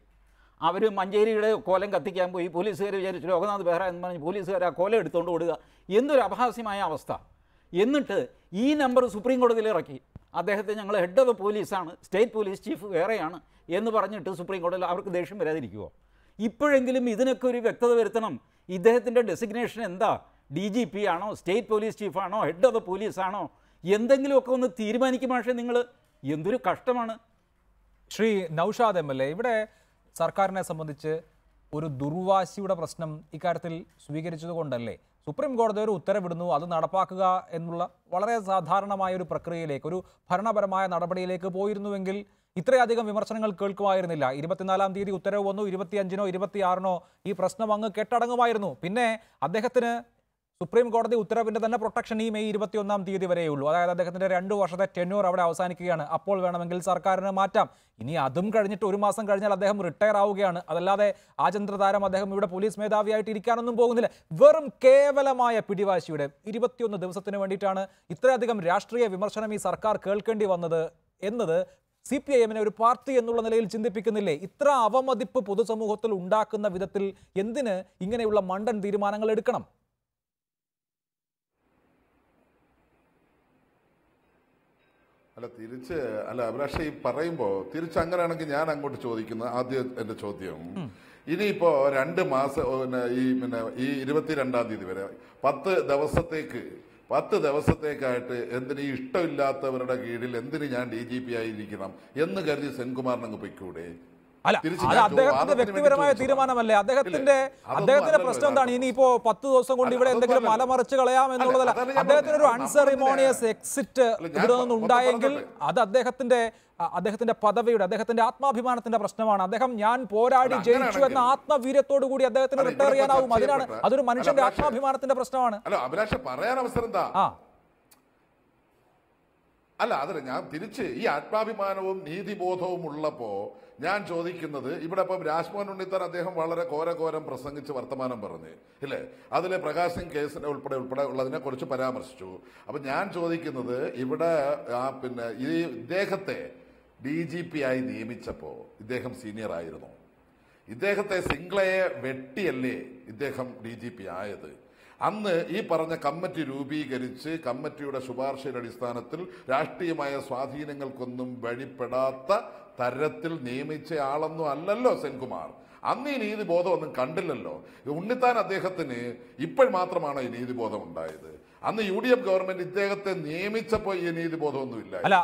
അവർ മഞ്ചേരിയുടെ കോലം കത്തിക്കാൻ പോയി, പോലീസുകാർ വിചാരിച്ചു ലോകനാഥ് ബെഹ്റ എന്ന് പറഞ്ഞ് പോലീസുകാർ ആ കോലം എടുത്തുകൊണ്ട് ഓടുക. എന്തൊരു അപഹാസ്യമായ അവസ്ഥ. എന്നിട്ട് ഈ നമ്പർ സുപ്രീം കോടതിയിൽ ഇറക്കി, അദ്ദേഹത്തെ ഞങ്ങൾ ഹെഡ് ഓഫ് ദ പോലീസാണ്, സ്റ്റേറ്റ് പോലീസ് ചീഫ് വേറെയാണ് എന്ന് പറഞ്ഞിട്ട് സുപ്രീം കോടതിയിൽ അവർക്ക് ദേഷ്യം വരാതിരിക്കുമോ? ഇപ്പോഴെങ്കിലും ഇതിനൊക്കെ ഒരു വ്യക്തത വരുത്തണം. ഇദ്ദേഹത്തിൻ്റെ ഡെസിഗ്നേഷൻ എന്താ? DGP ആണോ, സ്റ്റേറ്റ് പോലീസ് ചീഫാണോ, ഹെഡ് ഓഫ് ദ പോലീസ് ആണോ? എന്തെങ്കിലുമൊക്കെ ഒന്ന് തീരുമാനിക്കും. പക്ഷേ നിങ്ങൾ എന്തൊരു കഷ്ടമാണ്. ശ്രീ നൗഷാദ് MLA, ഇവിടെ സർക്കാരിനെ സംബന്ധിച്ച് ഒരു ദുർവാശിയുടെ പ്രശ്നം ഇക്കാര്യത്തിൽ സ്വീകരിച്ചത് കൊണ്ടല്ലേ സുപ്രീം കോടതി ഒരു ഉത്തരവിടുന്നു, അത് നടപ്പാക്കുക എന്നുള്ള വളരെ സാധാരണമായ ഒരു പ്രക്രിയയിലേക്ക്, ഒരു ഭരണപരമായ നടപടിയിലേക്ക് പോയിരുന്നുവെങ്കിൽ ഇത്രയധികം വിമർശനങ്ങൾ കേൾക്കുമായിരുന്നില്ല. 24-ാം തീയതി ഉത്തരവ് വന്നു, 25-നോ 26-നോ ഈ പ്രശ്നം അങ്ങ് കെട്ടടങ്ങുമായിരുന്നു. പിന്നെ അദ്ദേഹത്തിന് സുപ്രീം കോടതി ഉത്തരവിൻ്റെ തന്നെ പ്രൊട്ടക്ഷൻ ഈ മെയ് 21-ാം തീയതി വരെയുള്ളൂ. അതായത് അദ്ദേഹത്തിൻ്റെ 2 വർഷത്തെ ടെന്യൂർ അവിടെ അവസാനിക്കുകയാണ്. അപ്പോൾ വേണമെങ്കിൽ സർക്കാരിന് മാറ്റാം. ഇനി അതും കഴിഞ്ഞിട്ട് 1 മാസം കഴിഞ്ഞാൽ അദ്ദേഹം റിട്ടയർ ആവുകയാണ്. അതല്ലാതെ ആചന്ദ്രതാരം അദ്ദേഹം ഇവിടെ പോലീസ് മേധാവിയായിട്ട് ഇരിക്കാനൊന്നും പോകുന്നില്ല. വെറും കേവലമായ പിടിവാശിയുടെ 21 ദിവസത്തിന് വേണ്ടിയിട്ടാണ് ഇത്രയധികം രാഷ്ട്രീയ വിമർശനം ഈ സർക്കാർ കേൾക്കേണ്ടി വന്നത് എന്നത് CPIM-നെ ഒരു പാർട്ടി എന്നുള്ള നിലയിൽ ചിന്തിപ്പിക്കുന്നില്ലേ? ഇത്ര അവമതിപ്പ് പൊതുസമൂഹത്തിൽ ഉണ്ടാക്കുന്ന വിധത്തിൽ എന്തിന് ഇങ്ങനെയുള്ള മണ്ടൻ തീരുമാനങ്ങൾ എടുക്കണം? അഭിലാഷ് ഈ പറയുമ്പോൾ തിരിച്ചങ്ങനെയാണെങ്കിൽ ഞാൻ അങ്ങോട്ട് ചോദിക്കുന്ന ആദ്യം എന്റെ ചോദ്യം, ഇനിയിപ്പോ 2 മാസം ഈ 22-ാം തീയതി വരെ 10 ദിവസത്തേക്കായിട്ട് എന്തിന് ഈ ഇഷ്ടമില്ലാത്തവരുടെ കീഴിൽ എന്തിന് ഞാൻ DGP ആയിരിക്കണം എന്ന് കരുതി സെൻകുമാറിന് അങ്ങ് പൊയ്ക്കൂടെ? അല്ല, അത് അദ്ദേഹത്തിന്റെ വ്യക്തിപരമായ തീരുമാനമല്ലേ. അദ്ദേഹത്തിന്റെ പ്രശ്നം എന്താണ്? ഇനിയിപ്പോ 10 ദിവസം കൊണ്ട് ഇവിടെ എന്തെങ്കിലും മലമറിച്ച് കളയാം എന്നുള്ളതല്ല. അദ്ദേഹത്തിന് ഒരു അൺസെറിമോണിയസ് എക്സിറ്റ് ഇവിടെ നിന്ന് ഉണ്ടായെങ്കിൽ അത് അദ്ദേഹത്തിന്റെ പദവിയുടെ, അദ്ദേഹത്തിന്റെ ആത്മാഭിമാനത്തിന്റെ പ്രശ്നമാണ്. അദ്ദേഹം ഞാൻ പോരാടി ജയിച്ചു എന്ന ആത്മവീര്യത്തോടു കൂടി അദ്ദേഹത്തിന് റിട്ടയർ ചെയ്യാനാവും. അതൊരു മനുഷ്യന്റെ ആത്മാഭിമാനത്തിന്റെ പ്രശ്നമാണ്. പറയാൻ അവസരം എന്താ? അതല്ല, ഞാൻ തിരിച്ച് ഈ ആത്മാഭിമാനവും നീതിബോധവും ഉള്ളപ്പോ ഞാൻ ചോദിക്കുന്നത്, ഇവിടെ ഇപ്പം രാജ്മോഹൻ ഉണ്ണിത്താൻ അദ്ദേഹം വളരെ ഘോരം പ്രസംഗിച്ച് വർത്തമാനം പറഞ്ഞ് ഇല്ലേ, അതിലെ പ്രകാശ് സിംഗ് കേസിനെ ഉൾപ്പെടെ ഉള്ളതിനെ കുറിച്ച് പരാമർശിച്ചു. അപ്പൊ ഞാൻ ചോദിക്കുന്നത്, ഇവിടെ ഈ ഇദ്ദേഹത്തെ DGP ആയി നിയമിച്ചപ്പോ ഇദ്ദേഹം സീനിയർ ആയിരുന്നു. ഇദ്ദേഹത്തെ സിംഗ്ലയെ വെട്ടിയല്ലേ ഇദ്ദേഹം DGP ആയത്? അന്ന് ഈ പറഞ്ഞ കമ്മിറ്റി രൂപീകരിച്ച് കമ്മിറ്റിയുടെ ശുപാർശയുടെ അടിസ്ഥാനത്തിൽ രാഷ്ട്രീയമായ സ്വാധീനങ്ങൾക്കൊന്നും വഴിപ്പെടാത്ത തരത്തിൽ നിയമിച്ച ആളൊന്നും അല്ലല്ലോ സെൻകുമാർ. അന്ന് ഈ നീതിബോധമൊന്നും കണ്ടില്ലല്ലോ. ഉണ്ണിത്താൻ അദ്ദേഹത്തിന് ഇപ്പോൾ മാത്രമാണ് ഈ നീതിബോധം ഉണ്ടായത്. അന്ന് UDF ഗവൺമെന്റ് ഇദ്ദേഹത്തെ നിയമിച്ചപ്പോ ഈ നീതിബോധമൊന്നുമില്ല. അല്ല,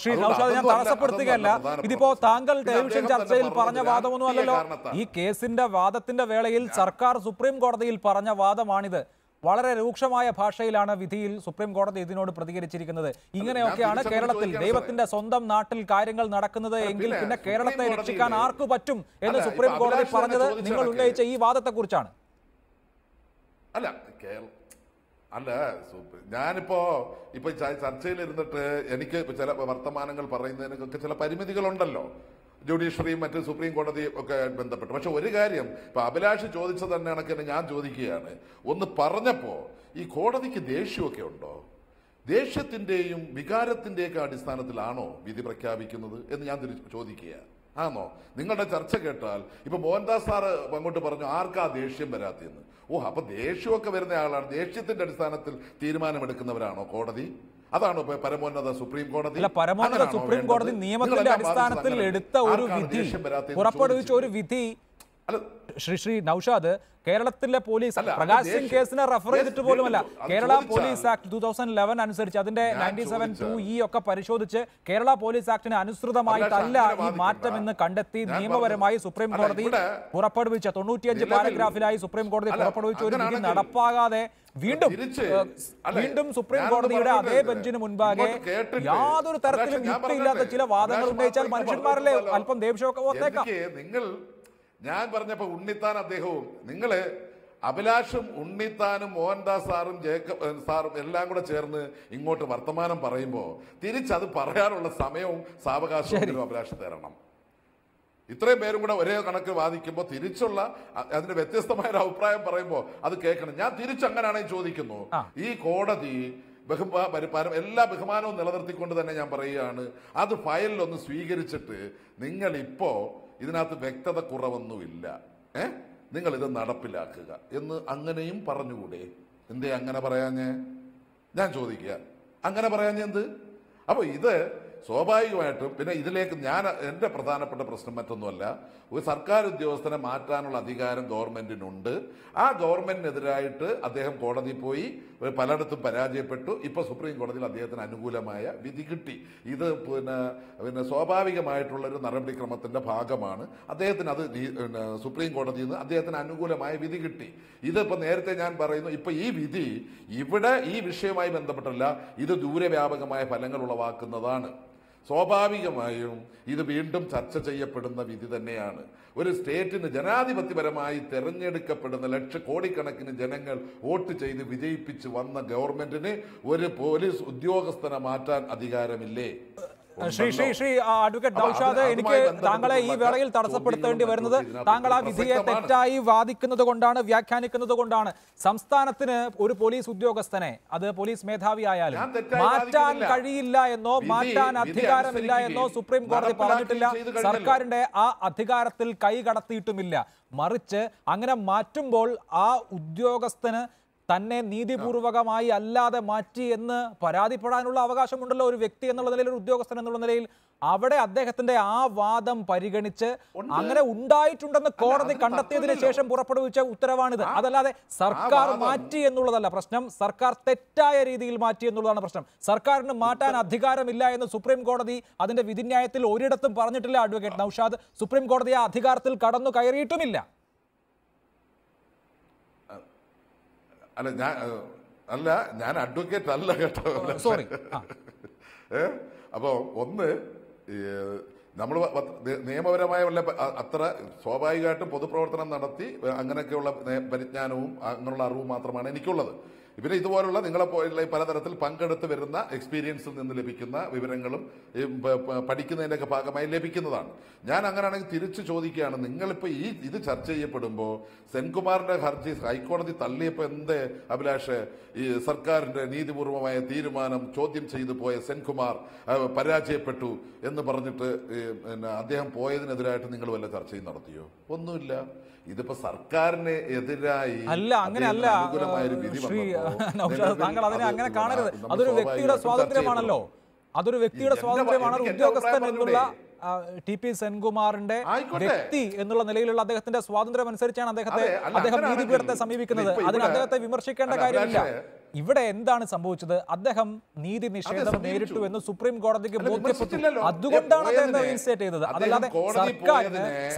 ശ്രീ നൗഷാദ്, ഞാൻ തടസ്സപ്പെടുത്തുകയല്ല. ഇതിപ്പോ താങ്കൾ ടെലിവിഷൻ ചർച്ചയിൽ പറഞ്ഞ വാദമൊന്നും അല്ലല്ലോ. ഈ കേസിന്റെ വാദത്തിന്റെ വേളയിൽ സർക്കാർ സുപ്രീം കോടതിയിൽ പറഞ്ഞ വാദമാണിത്. വളരെ രൂക്ഷമായ ഭാഷയിലാണ് വിധിയിൽ സുപ്രീം കോടതി ഇതിനോട് പ്രതികരിച്ചിരിക്കുന്നത്. ഇങ്ങനെയൊക്കെയാണ് കേരളത്തിൽ, ദൈവത്തിന്റെ സ്വന്തം നാട്ടിൽ കാര്യങ്ങൾ നടക്കുന്നത് എങ്കിൽ പിന്നെ കേരളത്തെ രക്ഷിക്കാൻ ആർക്കു പറ്റും എന്ന് സുപ്രീം കോടതി പറഞ്ഞത് നിങ്ങൾ ഉന്നയിച്ച ഈ വാദത്തെ കുറിച്ചാണ്. ഞാനിപ്പോ ചർച്ചയിൽ ഇരുന്നിട്ട് എനിക്ക് ചില വർത്തമാനങ്ങൾ പറയുന്നതിനൊക്കെ ചില പരിമിതികളുണ്ടല്ലോ, ജുഡീഷ്യറിയും മറ്റ് സുപ്രീം കോടതിയും ഒക്കെ ബന്ധപ്പെട്ട്. പക്ഷെ ഒരു കാര്യം ഇപ്പൊ അഭിലാഷ് ചോദിച്ചത് തന്നെ കണക്കിന് ഞാൻ ചോദിക്കുകയാണ്. ഒന്ന് പറഞ്ഞപ്പോ ഈ കോടതിക്ക് ദേഷ്യമൊക്കെ ഉണ്ടോ? ദേഷ്യത്തിന്റെയും വികാരത്തിന്റെയൊക്കെ അടിസ്ഥാനത്തിലാണോ വിധി പ്രഖ്യാപിക്കുന്നത് എന്ന് ഞാൻ ചോദിക്കുക. ആണോ? നിങ്ങളുടെ ചർച്ച കേട്ടാൽ ഇപ്പൊ മോഹൻദാസ് സാറ് അങ്ങോട്ട് പറഞ്ഞു ആർക്കാ ദേഷ്യം വരാത്തെന്ന്. അപ്പൊ ദേഷ്യമൊക്കെ വരുന്ന ആളാണ്, ദേഷ്യത്തിന്റെ അടിസ്ഥാനത്തിൽ തീരുമാനമെടുക്കുന്നവരാണോ കോടതി? അതാണോ പരമോന്നത സുപ്രീം കോടതി? പരമോന്നത സുപ്രീം കോടതി നിയമത്തിന്റെ അടിസ്ഥാനത്തിൽ എടുത്ത ഒരു വിധി, പുറപ്പെടുവിച്ച ഒരു വിധി. ശ്രീ നൗഷാദ്, കേരളത്തിലെ പോലീസ് പ്രകാശ് സിംഗ് കേസിനെ റെഫർ ചെയ്തിട്ട് പോലുമല്ല, കേരള പോലീസ് ആക്ട് 2011 അനുസരിച്ച് അതിന്റെ 97(2)E ഒക്കെ പരിശോധിച്ച് കേരള പോലീസ് ആക്ടിന് അനുസൃതമായിട്ടല്ല ഈ മാറ്റം എന്ന് കണ്ടെത്തി നിയമപരമായി സുപ്രീം കോടതി പുറപ്പെടുവിച്ച 95 പാരഗ്രാഫിലായി സുപ്രീം കോടതി പുറപ്പെടുവിച്ച ഒരു വിധി നടപ്പാകാതെ വീണ്ടും സുപ്രീം കോടതിയുടെ അതേ ബെഞ്ചിന് മുൻപാകെ യാതൊരു തരത്തിലും യുക്തിയില്ലാത്ത ചില വാദങ്ങൾ ഉന്നയിച്ചാൽ മനുഷ്യന്മാരല്ലേ അല്പം ദേഷ്യമൊക്കെ ഓർത്തേക്കാം. ഞാൻ പറഞ്ഞപ്പോ ഉണ്ണിത്താൻ അദ്ദേഹവും നിങ്ങള് അഭിലാഷും ഉണ്ണിത്താനും മോഹൻദാസ് സാറും ജേക്കബ് സാറും എല്ലാം കൂടെ ചേർന്ന് ഇങ്ങോട്ട് വർത്തമാനം പറയുമ്പോ തിരിച്ചത് പറയാനുള്ള സമയവും സാവകാശവും അഭിലാഷ് തരണം. ഇത്രയും പേരും കൂടെ ഒരേ കണക്ക് വാദിക്കുമ്പോൾ തിരിച്ചുള്ള അതിന് വ്യത്യസ്തമായ ഒരു അഭിപ്രായം പറയുമ്പോൾ അത് കേൾക്കണം. ഞാൻ തിരിച്ചങ്ങനെയാണെങ്കിൽ ചോദിക്കുന്നു, ഈ കോടതി എല്ലാ ബഹുമാനവും നിലനിർത്തിക്കൊണ്ട് തന്നെ ഞാൻ പറയുകയാണ്, അത് ഫയലിലൊന്ന് സ്വീകരിച്ചിട്ട് നിങ്ങൾ ഇപ്പോ ഇതിനകത്ത് വ്യക്തത കുറവൊന്നുമില്ല, നിങ്ങൾ ഇത് നടപ്പിലാക്കുക എന്ന് അങ്ങനെയും പറഞ്ഞുകൂടെ? എന്തേ അങ്ങനെ പറയാഞ്ഞേ? ഞാൻ ചോദിക്കുക, അങ്ങനെ പറയാഞ്ഞെന്ത്? അപ്പൊ ഇത് സ്വാഭാവികമായിട്ടും പിന്നെ ഇതിലേക്ക് എൻ്റെ പ്രധാനപ്പെട്ട പ്രശ്നം മറ്റൊന്നുമല്ല, ഒരു സർക്കാർ ഉദ്യോഗസ്ഥനെ മാറ്റാനുള്ള അധികാരം ഗവൺമെന്റിനുണ്ട്. ആ ഗവൺമെന്റിനെതിരായിട്ട് അദ്ദേഹം കോടതിയിൽ പോയി പലയിടത്തും പരാജയപ്പെട്ടു. ഇപ്പോൾ സുപ്രീം കോടതിയിൽ അദ്ദേഹത്തിന് അനുകൂലമായ വിധി കിട്ടി. ഇത് പിന്നെ സ്വാഭാവികമായിട്ടുള്ളൊരു നടപടിക്രമത്തിന്റെ ഭാഗമാണ്. അദ്ദേഹത്തിന് അത് സുപ്രീം കോടതിയിൽ നിന്ന് അദ്ദേഹത്തിന് അനുകൂലമായ വിധി കിട്ടി. ഇതിപ്പോൾ നേരത്തെ ഞാൻ പറയുന്നു, ഇപ്പൊ ഈ വിധി ഇവിടെ ഈ വിഷയവുമായി ബന്ധപ്പെട്ടല്ല, ഇത് ദൂരവ്യാപകമായ ഫലങ്ങൾ ഉളവാക്കുന്നതാണ്. സ്വാഭാവികമായും ഇത് വീണ്ടും ചർച്ച ചെയ്യപ്പെടുന്ന വിധി തന്നെയാണ്. ഒരു സ്റ്റേറ്റിന് ജനാധിപത്യപരമായി തെരഞ്ഞെടുക്കപ്പെടുന്ന കോടിക്കണക്കിന് ജനങ്ങൾ വോട്ട് ചെയ്ത് വിജയിപ്പിച്ച് വന്ന ഗവൺമെന്റിന് ഒരു പോലീസ് ഉദ്യോഗസ്ഥനെ മാറ്റാൻ അധികാരമില്ലേ? ശ്രീ അഡ്വക്കേറ്റ് നൗഷാദ്, എനിക്ക് താങ്കളെ ഈ വേളയിൽ തടസ്സപ്പെടുത്തേണ്ടി വരുന്നത് താങ്കൾ ആ വിധിയെ തെറ്റായി വാദിക്കുന്നത് കൊണ്ടാണ്, വ്യാഖ്യാനിക്കുന്നത് കൊണ്ടാണ്. സംസ്ഥാനത്തിന് ഒരു പോലീസ് ഉദ്യോഗസ്ഥനെ, അത് പോലീസ് മേധാവി ആയാലും, മാറ്റാൻ കഴിയില്ല എന്നോ മാറ്റാൻ അധികാരമില്ല എന്നോ സുപ്രീം കോടതി പറഞ്ഞിട്ടില്ല. സർക്കാരിന്റെ ആ അധികാരത്തിൽ കൈ കടത്തിയിട്ടുമില്ല. മറിച്ച് അങ്ങനെ മാറ്റുമ്പോൾ ആ ഉദ്യോഗസ്ഥന് തന്നെ നീതിപൂർവകമായി അല്ലാതെ മാറ്റി എന്ന് പരാതിപ്പെടാനുള്ള അവകാശമുണ്ടല്ലോ ഒരു വ്യക്തി എന്നുള്ള നിലയിൽ, ഒരു ഉദ്യോഗസ്ഥൻ എന്നുള്ള നിലയിൽ. അവിടെ അദ്ദേഹത്തിന്റെ ആ വാദം പരിഗണിച്ച് അങ്ങനെ ഉണ്ടായിട്ടുണ്ടെന്ന് കോടതി കണ്ടെത്തിയതിനു ശേഷം പുറപ്പെടുവിച്ച ഉത്തരവാണിത്. അതല്ലാതെ സർക്കാർ മാറ്റി എന്നുള്ളതല്ല പ്രശ്നം, സർക്കാർ തെറ്റായ രീതിയിൽ മാറ്റി എന്നുള്ളതാണ് പ്രശ്നം. സർക്കാരിന് മാറ്റാൻ അധികാരമില്ല എന്ന് സുപ്രീം കോടതി അതിന്റെ വിധിന്യായത്തിൽ ഒരിടത്തും പറഞ്ഞിട്ടില്ല. അഡ്വക്കേറ്റ് നൗഷാദ്, സുപ്രീം കോടതി ആ അധികാരത്തിൽ കടന്നു കയറിയിട്ടുമില്ല. ഞാൻ അഡ്വക്കേറ്റ് അല്ല കേട്ടോ. സോറി. അപ്പോ ഒന്ന്, നമ്മൾ നിയമപരമായ വല്ല അത്ര സ്വാഭാവികമായിട്ടും പൊതുപ്രവർത്തനം നടത്തി അങ്ങനെയൊക്കെയുള്ള പരിജ്ഞാനവും അങ്ങനെയുള്ള അറിവും മാത്രമാണ് എനിക്കുള്ളത്. പിന്നെ ഇതുപോലുള്ള നിങ്ങളെ പോലുള്ള പലതരത്തിൽ പങ്കെടുത്ത് വരുന്ന എക്സ്പീരിയൻസിൽ നിന്ന് ലഭിക്കുന്ന വിവരങ്ങളും പഠിക്കുന്നതിൻ്റെയൊക്കെ ഭാഗമായി ലഭിക്കുന്നതാണ്. ഞാൻ അങ്ങനെയാണെങ്കിൽ തിരിച്ചു ചോദിക്കുകയാണ്, നിങ്ങളിപ്പോൾ ഇത് ചർച്ച ചെയ്യപ്പെടുമ്പോൾ സെൻകുമാറിന്റെ ഹർജി ഹൈക്കോടതി തള്ളിയപ്പോൾ എന്തേ അഭിലാഷ് ഈ സർക്കാരിന്റെ നീതിപൂർവമായ തീരുമാനം ചോദ്യം ചെയ്തു പോയ സെൻകുമാർ പരാജയപ്പെട്ടു എന്ന് പറഞ്ഞിട്ട് അദ്ദേഹം പോയതിനെതിരായിട്ട് നിങ്ങൾ വല്ല ചർച്ചയും നടത്തിയോ? ഒന്നുമില്ല. ഇതിപ്പോ സർക്കാരിന് എതിരായി അല്ല, അങ്ങനെയല്ല ശ്രീ നൗഷാദ്, താങ്കൾ അതിനെ അങ്ങനെ കാണരുത്. അതൊരു വ്യക്തിയുടെ സ്വാതന്ത്ര്യമാണല്ലോ, അതൊരു വ്യക്തിയുടെ സ്വാതന്ത്ര്യമാണ്. ഉദ്യോഗസ്ഥൻ എന്നുള്ള ടി.പി. സെൻകുമാറിന്റെ വ്യക്തി എന്നുള്ള നിലയിലുള്ള അദ്ദേഹത്തിന്റെ സ്വാതന്ത്ര്യം അനുസരിച്ചാണ് അദ്ദേഹം നീതിപീഠത്തെ സമീപിക്കുന്നത്. അതിന് അദ്ദേഹത്തെ വിമർശിക്കേണ്ട കാര്യമില്ല. ഇവിടെ എന്താണ് സംഭവിച്ചത്? അദ്ദേഹം നീതി നിഷേധം നേരിട്ടു എന്ന് സുപ്രീം കോടതിക്ക് ബോധ്യപ്പെട്ടു. അതുകൊണ്ടാണ് അദ്ദേഹം റീഇൻസ്റ്റേറ്റ് ചെയ്തത്. അതല്ലാതെ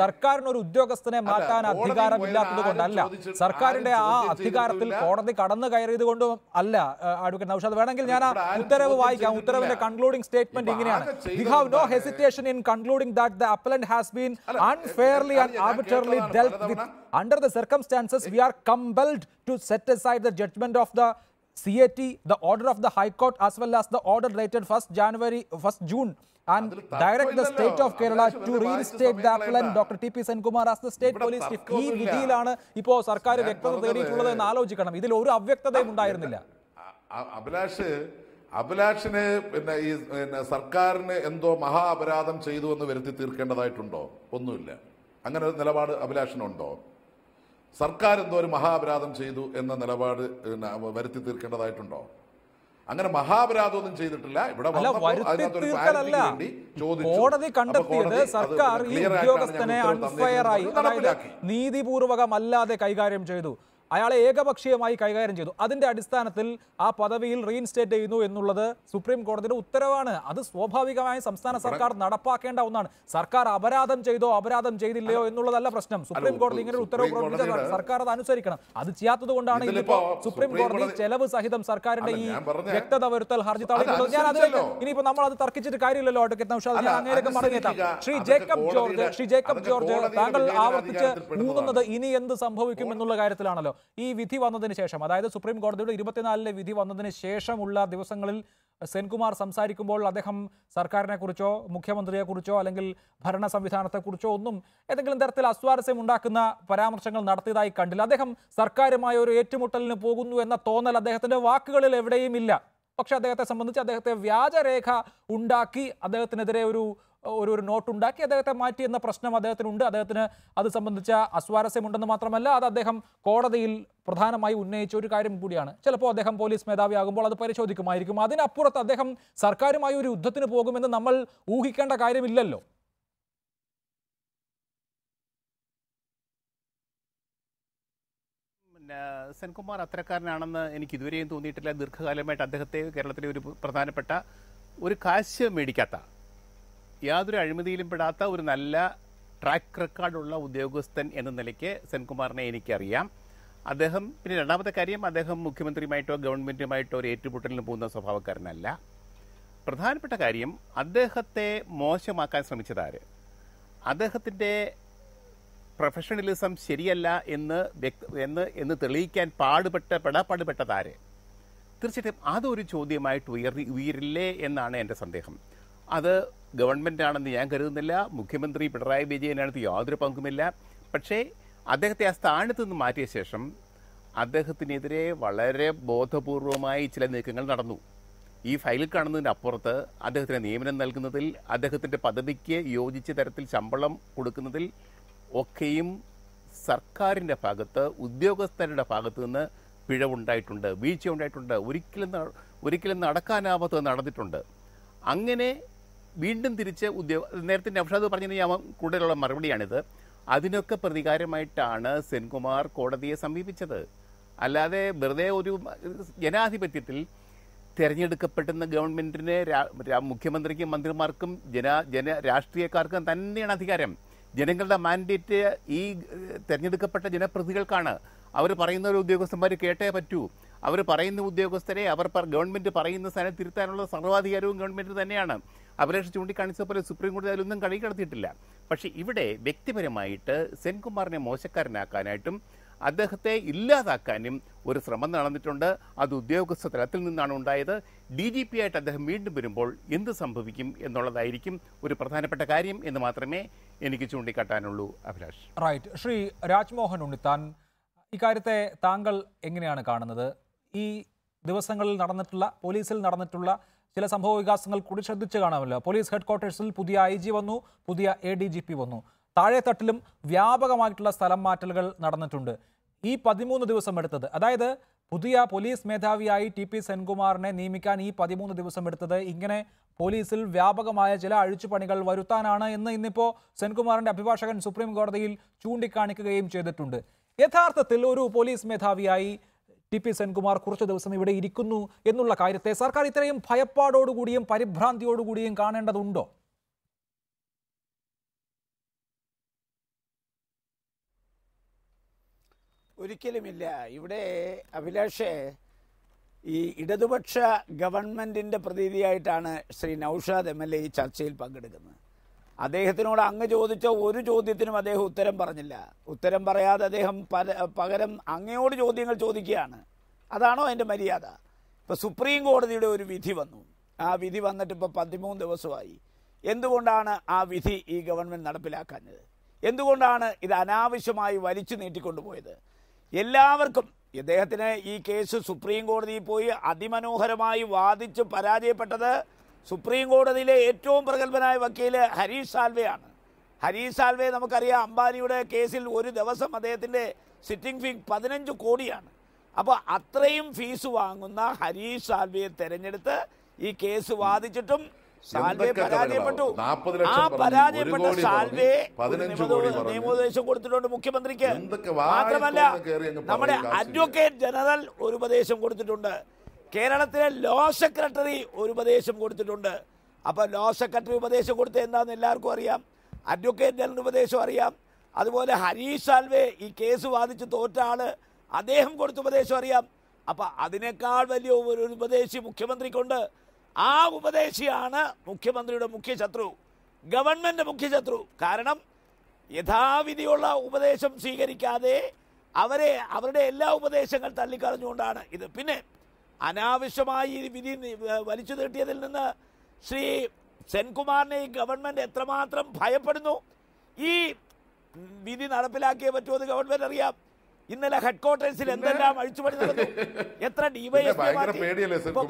സർക്കാരിന് ഒരു ഉദ്യോഗസ്ഥനെ മാറ്റാൻ അധികാരമില്ലാത്തത് കൊണ്ടല്ല, സർക്കാരിന്റെ ആ അധികാരത്തിൽ കോടതി കടന്നു കയറിയത് കൊണ്ടും അല്ല. അഡ്വക്കേറ്റ് നൗഷാദ്, വേണമെങ്കിൽ ഞാൻ ആ ഉത്തരവ് വായിക്കാം. ഉത്തരവിന്റെ കൺക്ലൂഡിംഗ് സ്റ്റേറ്റ്മെന്റ് ഇങ്ങനെയാണ്: We have no hesitation in concluding that the appellant has been unfairly and arbitrarily dealt with. Under the circumstances, we are compelled to set aside the judgment of the CAT, the order of the High Court, as well as the order dated 1st June, and direct the state of Kerala to reinstate the appellant Dr. T.P. Senkumar as the state police chief. ഈ വിധിയിലാണ് ഇപ്പോൾ സർക്കാർ വ്യക്തത തേടിയിട്ടുള്ളത് എന്ന് ആലോചിക്കണം. ഇതിൽ ഒരു അവ്യക്തതയും ഉണ്ടായിരുന്നില്ല. അഭിലാഷിന് ഈ സർക്കാരിന് എന്തോ മഹാ അപരാധം ചെയ്തു എന്ന് വരുത്തി തീർക്കേണ്ടതായിട്ടുണ്ടോ? ഒന്നുമില്ല. അങ്ങനെ ഒരു നിലപാട് അഭിലാഷിനുണ്ടോ? സർക്കാർ എന്തോ ഒരു മഹാ അപരാധം ചെയ്തു എന്ന നിലപാട് വരുത്തി തീർക്കേണ്ടതായിട്ടുണ്ടോ? അങ്ങനെ മഹാപരാധമൊന്നും ചെയ്തിട്ടില്ല. ഇവിടെ കോടതി കണ്ടെത്തിയത് സർക്കാർ ഈ ഉദ്യോഗസ്ഥനെ അൺഫെയറായി, അതായത് നീതിപൂർവകമല്ലാതെ കൈകാര്യം ചെയ്തു, അയാളെ ഏകപക്ഷീയമായി കൈകാര്യം ചെയ്തു. അതിന്റെ അടിസ്ഥാനത്തിൽ ആ പദവിയിൽ റീഇൻസ്റ്റേറ്റ് ചെയ്യുന്നു എന്നുള്ളത് സുപ്രീം കോടതിയുടെ ഉത്തരവാണ്. അത് സ്വാഭാവികമായി സംസ്ഥാന സർക്കാർ നടപ്പാക്കേണ്ട ഒന്നാണ്. സർക്കാർ അപരാധം ചെയ്തോ അപരാധം ചെയ്തില്ലയോ എന്നുള്ളതല്ല പ്രശ്നം. സുപ്രീം കോടതി ഇങ്ങനെ ഒരു ഉത്തരവ് പുറപ്പെടുവിച്ച സർക്കാർ അത് അനുസരിക്കണം. അത് ചെയ്യാത്തത് കൊണ്ടാണ് ഇന്നിപ്പോ സുപ്രീം കോടതി ചെലവ് സഹിതം സർക്കാരിന്റെ ഈ വ്യക്തത വരുത്തൽ ഹർജി തള്ളിയിട്ടുള്ളത്. ഞാൻ അതിലേക്ക് ഇനിയിപ്പോ നമ്മൾ അത് തർക്കിച്ചിട്ട് കാര്യമില്ലല്ലോ അഡ്വക്കേറ്റ് നൗഷാദ്, ഞാൻ അങ്ങനെയൊക്കെ മടങ്ങിയെത്താം. ശ്രീ ജേക്കബ് ജോർജ്, താങ്കൾ ആവർത്തിച്ച് ഊന്നുന്നത് ഇനി എന്ത് സംഭവിക്കും എന്നുള്ള കാര്യത്തിലാണല്ലോ. ഈ വിധി വന്നതിന് ശേഷം, അതായത് സുപ്രീം കോടതിയുടെ 24-ലെ വിധി വന്നതിന് ശേഷമുള്ള ദിവസങ്ങളിൽ സെൻകുമാർ സംസാരിക്കുമ്പോൾ അദ്ദേഹം സർക്കാരിനെ കുറിച്ചോ മുഖ്യമന്ത്രിയെ കുറിച്ചോ അല്ലെങ്കിൽ ഭരണ സംവിധാനത്തെക്കുറിച്ചോ ഒന്നും ഏതെങ്കിലും തരത്തിൽ അസ്വാരസ്യം ഉണ്ടാക്കുന്ന പരാമർശങ്ങൾ നടത്തിയതായി കണ്ടില്ല. അദ്ദേഹം സർക്കാരുമായി ഒരു ഏറ്റുമുട്ടലിന് പോകുന്നു എന്ന തോന്നൽ അദ്ദേഹത്തിന്റെ വാക്കുകളിൽ എവിടെയും ഇല്ല. പക്ഷെ അദ്ദേഹത്തെ സംബന്ധിച്ച് അദ്ദേഹത്തെ വ്യാജരേഖ ഉണ്ടാക്കി അദ്ദേഹത്തിനെതിരെ ഒരു ഒരു നോട്ട് ഉണ്ടാക്കി അദ്ദേഹത്തെ മാറ്റി എന്ന പ്രശ്നം അദ്ദേഹത്തിനുണ്ട്. അദ്ദേഹത്തിന് അത് സംബന്ധിച്ച അസ്വാരസ്യമുണ്ടെന്ന് മാത്രമല്ല, അത് അദ്ദേഹം കോടതിയിൽ പ്രധാനമായി ഉന്നയിച്ച ഒരു കാര്യം കൂടിയാണ്. ചിലപ്പോൾ അദ്ദേഹം പോലീസ് മേധാവിയാകുമ്പോൾ അത് പരിശോധിക്കുമായിരിക്കും. അതിനപ്പുറത്ത് അദ്ദേഹം സർക്കാരുമായി ഒരു യുദ്ധത്തിന് പോകുമെന്ന് നമ്മൾ ഊഹിക്കേണ്ട കാര്യമില്ലല്ലോ. സെൻകുമാർ അത്തരക്കാരനാണെന്ന് എനിക്ക് ഇതുവരെയും തോന്നിയിട്ടില്ല. ദീർഘകാലമായിട്ട് അദ്ദേഹത്തെ കേരളത്തിലെ ഒരു പ്രധാനപ്പെട്ട ഒരു കാശ് മേടിക്കാത്ത, യാതൊരു അഴിമതിയിലും പെടാത്ത ഒരു നല്ല ട്രാക്ക് റെക്കോർഡുള്ള ഉദ്യോഗസ്ഥൻ എന്ന നിലയ്ക്ക് സെൻകുമാറിനെ എനിക്കറിയാം. അദ്ദേഹം പിന്നെ രണ്ടാമത്തെ കാര്യം, അദ്ദേഹം മുഖ്യമന്ത്രിയുമായിട്ടോ ഗവൺമെൻറ്റുമായിട്ടോ ഒരു ഏറ്റുമുട്ടലിന് പോകുന്ന സ്വഭാവക്കാരനല്ല. പ്രധാനപ്പെട്ട കാര്യം, അദ്ദേഹത്തെ മോശമാക്കാൻ ശ്രമിച്ചതാര്, അദ്ദേഹത്തിൻ്റെ പ്രൊഫഷണലിസം ശരിയല്ല എന്ന് തെളിയിക്കാൻ പെടാപ്പാടുപെട്ടതാര്, തീർച്ചയായിട്ടും അതൊരു ചോദ്യമായിട്ട് ഉയരില്ലേ എന്നാണ് എൻ്റെ സന്ദേഹം. അത് ഗവൺമെൻറ് ആണെന്ന് ഞാൻ കരുതുന്നില്ല, മുഖ്യമന്ത്രി പിണറായി വിജയനാണെന്ന് യാതൊരു പങ്കുമില്ല. പക്ഷേ അദ്ദേഹത്തെ ആ സ്ഥാനത്ത് നിന്ന് മാറ്റിയ ശേഷം അദ്ദേഹത്തിനെതിരെ വളരെ ബോധപൂർവമായി ചില നീക്കങ്ങൾ നടന്നു. ഈ ഫയലിൽ കാണുന്നതിന് അപ്പുറത്ത് അദ്ദേഹത്തിന് നിയമനം നൽകുന്നതിൽ, അദ്ദേഹത്തിൻ്റെ പദവിക്ക് യോജിച്ച തരത്തിൽ ശമ്പളം കൊടുക്കുന്നതിൽ ഒക്കെയും സർക്കാരിൻ്റെ ഭാഗത്ത്, ഉദ്യോഗസ്ഥരുടെ ഭാഗത്തു നിന്ന് പിഴവുണ്ടായിട്ടുണ്ട്, വീഴ്ചയുണ്ടായിട്ടുണ്ട്, ഒരിക്കലും നടക്കാനാവാത്തത് നടന്നിട്ടുണ്ട്. അങ്ങനെ വീണ്ടും തിരിച്ച് നേരത്തെ നൗഷാദ് പറഞ്ഞതിന് ഞാൻ കൂടുതലുള്ള മറുപടിയാണിത്. അതിനൊക്കെ പ്രതികാരമായിട്ടാണ് സെൻകുമാർ കോടതിയെ സമീപിച്ചത്. അല്ലാതെ വെറുതെ ഒരു ജനാധിപത്യത്തിൽ തിരഞ്ഞെടുക്കപ്പെടുന്ന ഗവൺമെൻറ്റിന് മുഖ്യമന്ത്രിക്കും മന്ത്രിമാർക്കും രാഷ്ട്രീയക്കാർക്കും തന്നെയാണ് അധികാരം. ജനങ്ങളുടെ മാൻഡേറ്റ് ഈ തിരഞ്ഞെടുക്കപ്പെട്ട ജനപ്രതിനിധികൾക്കാണ്. അവർ പറയുന്ന ഒരു ഉദ്യോഗസ്ഥന്മാർ കേട്ടേ പറ്റൂ. അവർ പറയുന്ന ഉദ്യോഗസ്ഥരെ ഗവൺമെൻറ് പറയുന്ന സ്ഥാനത്ത് തിരുത്താനുള്ള സർവാധികാരവും ഗവൺമെൻറ് തന്നെയാണ്. അഭിലാഷ് ചൂണ്ടിക്കാണിച്ചതുപോലെ സുപ്രീം കോടതി അതിലൊന്നും കളി കടത്തിയിട്ടില്ല. പക്ഷേ ഇവിടെ വ്യക്തിപരമായിട്ട് സെൻകുമാറിനെ മോശക്കാരനാക്കാനായിട്ടും അദ്ദേഹത്തെ ഇല്ലാതാക്കാനും ഒരു ശ്രമം നടന്നിട്ടുണ്ട്. അത് ഉദ്യോഗസ്ഥ തലത്തിൽ നിന്നാണ് ഉണ്ടായത്. DGP ആയിട്ട് അദ്ദേഹം വീണ്ടും വരുമ്പോൾ എന്ത് സംഭവിക്കും എന്നുള്ളതായിരിക്കും ഒരു പ്രധാനപ്പെട്ട കാര്യം എന്ന് മാത്രമേ എനിക്ക് ചൂണ്ടിക്കാട്ടാനുള്ളൂ. അഭിലാഷ്. റൈറ്റ്. ശ്രീ രാജ്മോഹൻ ഉണ്ണിത്താൻ, ഇക്കാര്യത്തെ താങ്കൾ എങ്ങനെയാണ് കാണുന്നത്? ഈ ദിവസങ്ങളിൽ നടന്നിട്ടുള്ള, പോലീസിൽ നടന്നിട്ടുള്ള ചില സംഭവ വികാസങ്ങൾ കൂടി ശ്രദ്ധിച്ച് കാണാമല്ലോ. പോലീസ് ഹെഡ്ക്വാർട്ടേഴ്സിൽ പുതിയ IG വന്നു, പുതിയ ADGP വന്നു. താഴെത്തട്ടിലും വ്യാപകമായിട്ടുള്ള സ്ഥലം മാറ്റലുകൾ നടന്നിട്ടുണ്ട്. ഈ 13 ദിവസം എടുത്തത്, അതായത് പുതിയ പോലീസ് മേധാവിയായി TP സെൻകുമാറിനെ നിയമിക്കാൻ ഈ 13 ദിവസം എടുത്തത് ഇങ്ങനെ പോലീസിൽ വ്യാപകമായ ചില അഴിച്ചുപണികൾ വരുത്താനാണ് എന്ന് ഇന്നിപ്പോൾ സെൻകുമാറിൻ്റെ അഭിഭാഷകൻ സുപ്രീം കോടതിയിൽ ചൂണ്ടിക്കാണിക്കുകയും ചെയ്തിട്ടുണ്ട്. യഥാർത്ഥത്തിൽ ഒരു പോലീസ് മേധാവിയായി TP സെൻകുമാർ കുറച്ച് ദിവസം ഇവിടെ ഇരിക്കുന്നു എന്നുള്ള കാര്യത്തെ സർക്കാർ ഇത്രയും ഭയപ്പാടോടുകൂടിയും പരിഭ്രാന്തിയോടുകൂടിയും കാണേണ്ടതുണ്ടോ? ഒരിക്കലുമില്ല. ഇവിടെ അഭിലാഷേ, ഈ ഇടതുപക്ഷ ഗവൺമെൻറ്റിൻ്റെ പ്രതിനിധിയായിട്ടാണ് ശ്രീ നൗഷാദ് MLA ഈ ചർച്ചയിൽ പങ്കെടുക്കുന്നത്. അദ്ദേഹത്തിനോട് അങ്ങ് ചോദിച്ച ഒരു ചോദ്യത്തിനും അദ്ദേഹം ഉത്തരം പറഞ്ഞില്ല. ഉത്തരം പറയാതെ അദ്ദേഹം പകരം അങ്ങയോട് ചോദ്യങ്ങൾ ചോദിക്കുകയാണ്. അതാണോ അതിൻ്റെ മര്യാദ? ഇപ്പോൾ സുപ്രീം കോടതിയുടെ ഒരു വിധി വന്നു. ആ വിധി വന്നിട്ട് ഇപ്പോൾ 13 ദിവസമായി. എന്തുകൊണ്ടാണ് ആ വിധി ഈ ഗവൺമെൻറ് നടപ്പിലാക്കാഞ്ഞത്? എന്തുകൊണ്ടാണ് ഇത് അനാവശ്യമായി വലിച്ചു നീട്ടിക്കൊണ്ടുപോയത്? എല്ലാവർക്കും ഇദ്ദേഹത്തിന് ഈ കേസ് സുപ്രീം കോടതിയിൽ പോയി അതിമനോഹരമായി വാദിച്ച് പരാജയപ്പെട്ടത് സുപ്രീം കോടതിയിലെ ഏറ്റവും പ്രഗത്ഭനായ വക്കീൽ ഹരീഷ് സാൽവെയാണ്. ഹരീഷ് സാൽവെ നമുക്കറിയാം, അംബാനിയുടെ കേസിൽ ഒരു ദിവസം അദ്ദേഹത്തിൻ്റെ സിറ്റിംഗ് ഫീ 15 കോടിയാണ്. അപ്പോൾ അത്രയും ഫീസ് വാങ്ങുന്ന ഹരീഷ് സാൽവെയെ തെരഞ്ഞെടുത്ത് ഈ കേസ് വാദിച്ചിട്ടും സാൽവെ പരാജയപ്പെട്ടു. ആ പരാജയപ്പെട്ട സാൽവെ നിയമോപദേശം കൊടുത്തിട്ടുണ്ട് മുഖ്യമന്ത്രിക്ക്. മാത്രമല്ല, നമ്മുടെ അഡ്വക്കേറ്റ് ജനറൽ ഒരു ഉപദേശം കൊടുത്തിട്ടുണ്ട്. കേരളത്തിലെ ലോ സെക്രട്ടറി ഒരു ഉപദേശം കൊടുത്തിട്ടുണ്ട്. അപ്പോൾ ലോ സെക്രട്ടറി ഉപദേശം കൊടുത്ത് എന്താണെന്ന് എല്ലാവർക്കും അറിയാം. അഡ്വക്കേറ്റ് ജനറൽ ഉപദേശം അറിയാം. അതുപോലെ ഹരീഷ് സാൽവെ ഈ കേസ് വാദിച്ച് തോറ്റ ആള്, അദ്ദേഹം കൊടുത്ത ഉപദേശം അറിയാം. അപ്പം അതിനേക്കാൾ വലിയ ഒരു ഉപദേശി മുഖ്യമന്ത്രിക്കുണ്ട്. ആ ഉപദേശിയാണ് മുഖ്യമന്ത്രിയുടെ മുഖ്യ ശത്രു, ഗവൺമെൻറ് മുഖ്യ ശത്രു. കാരണം യഥാവിധിയുള്ള ഉപദേശം സ്വീകരിക്കാതെ അവരുടെ എല്ലാ ഉപദേശങ്ങൾ തള്ളിക്കളഞ്ഞുകൊണ്ടാണ് ഇത്. പിന്നെ അനാവശ്യമായി ഈ വിധി വലിച്ചു നീട്ടിയതിൽ നിന്ന് ശ്രീ സെൻകുമാറിനെ ഈ ഗവൺമെൻറ് എത്രമാത്രം ഭയപ്പെടുന്നു. ഈ വിധി നടപ്പിലാക്കിയേ പറ്റുമെന്ന് ഗവൺമെൻറ് അറിയാം. ഇന്നലെ ഹെഡ്ക്വാർട്ടേഴ്സിൽ എന്തെല്ലാം അഴിച്ചുപണി നടന്നു, എത്ര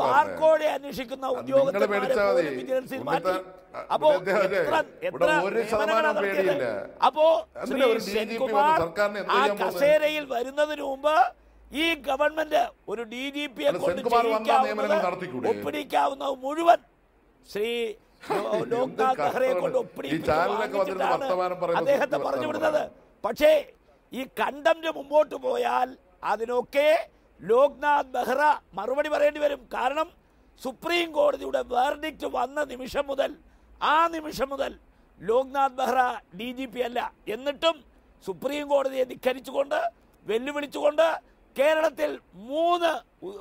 ബാർക്കോടെ അന്വേഷിക്കുന്ന ഉദ്യോഗസ്ഥന്മാരെ പോലും വിജിലൻസിൽ മാറ്റി. അപ്പോ അപ്പോ ശ്രീ സെൻകുമാർ ആ കസേരയിൽ വരുന്നതിന് മുമ്പ് ഈ ഗവൺമെന്റ് ഒരു DGP-യെ കൊണ്ട് ഒപ്പിടിക്കാവുന്ന മുഴുവൻ ശ്രീ ലോക്നാഥ് ബെഹ്റയെ കൊണ്ട് ഒപ്പിടിപ്പിച്ചിട്ടാണ് അദ്ദേഹത്തെ പറഞ്ഞു വിടുന്നത്. പക്ഷേ ഈ കണ്ടംന്റ് മുമ്പോട്ട് പോയാൽ അതിനൊക്കെ ലോക്നാഥ് ബെഹ്റ മറുപടി പറയേണ്ടി വരും. കാരണം സുപ്രീം കോടതിയുടെ വേർഡിക്റ്റ് വന്ന നിമിഷം മുതൽ ലോക്നാഥ് ബെഹ്റ DGP അല്ല. എന്നിട്ടും സുപ്രീം കോടതിയെ ധിക്കരിച്ചുകൊണ്ട് വെല്ലുവിളിച്ചുകൊണ്ട് കേരളത്തിൽ 3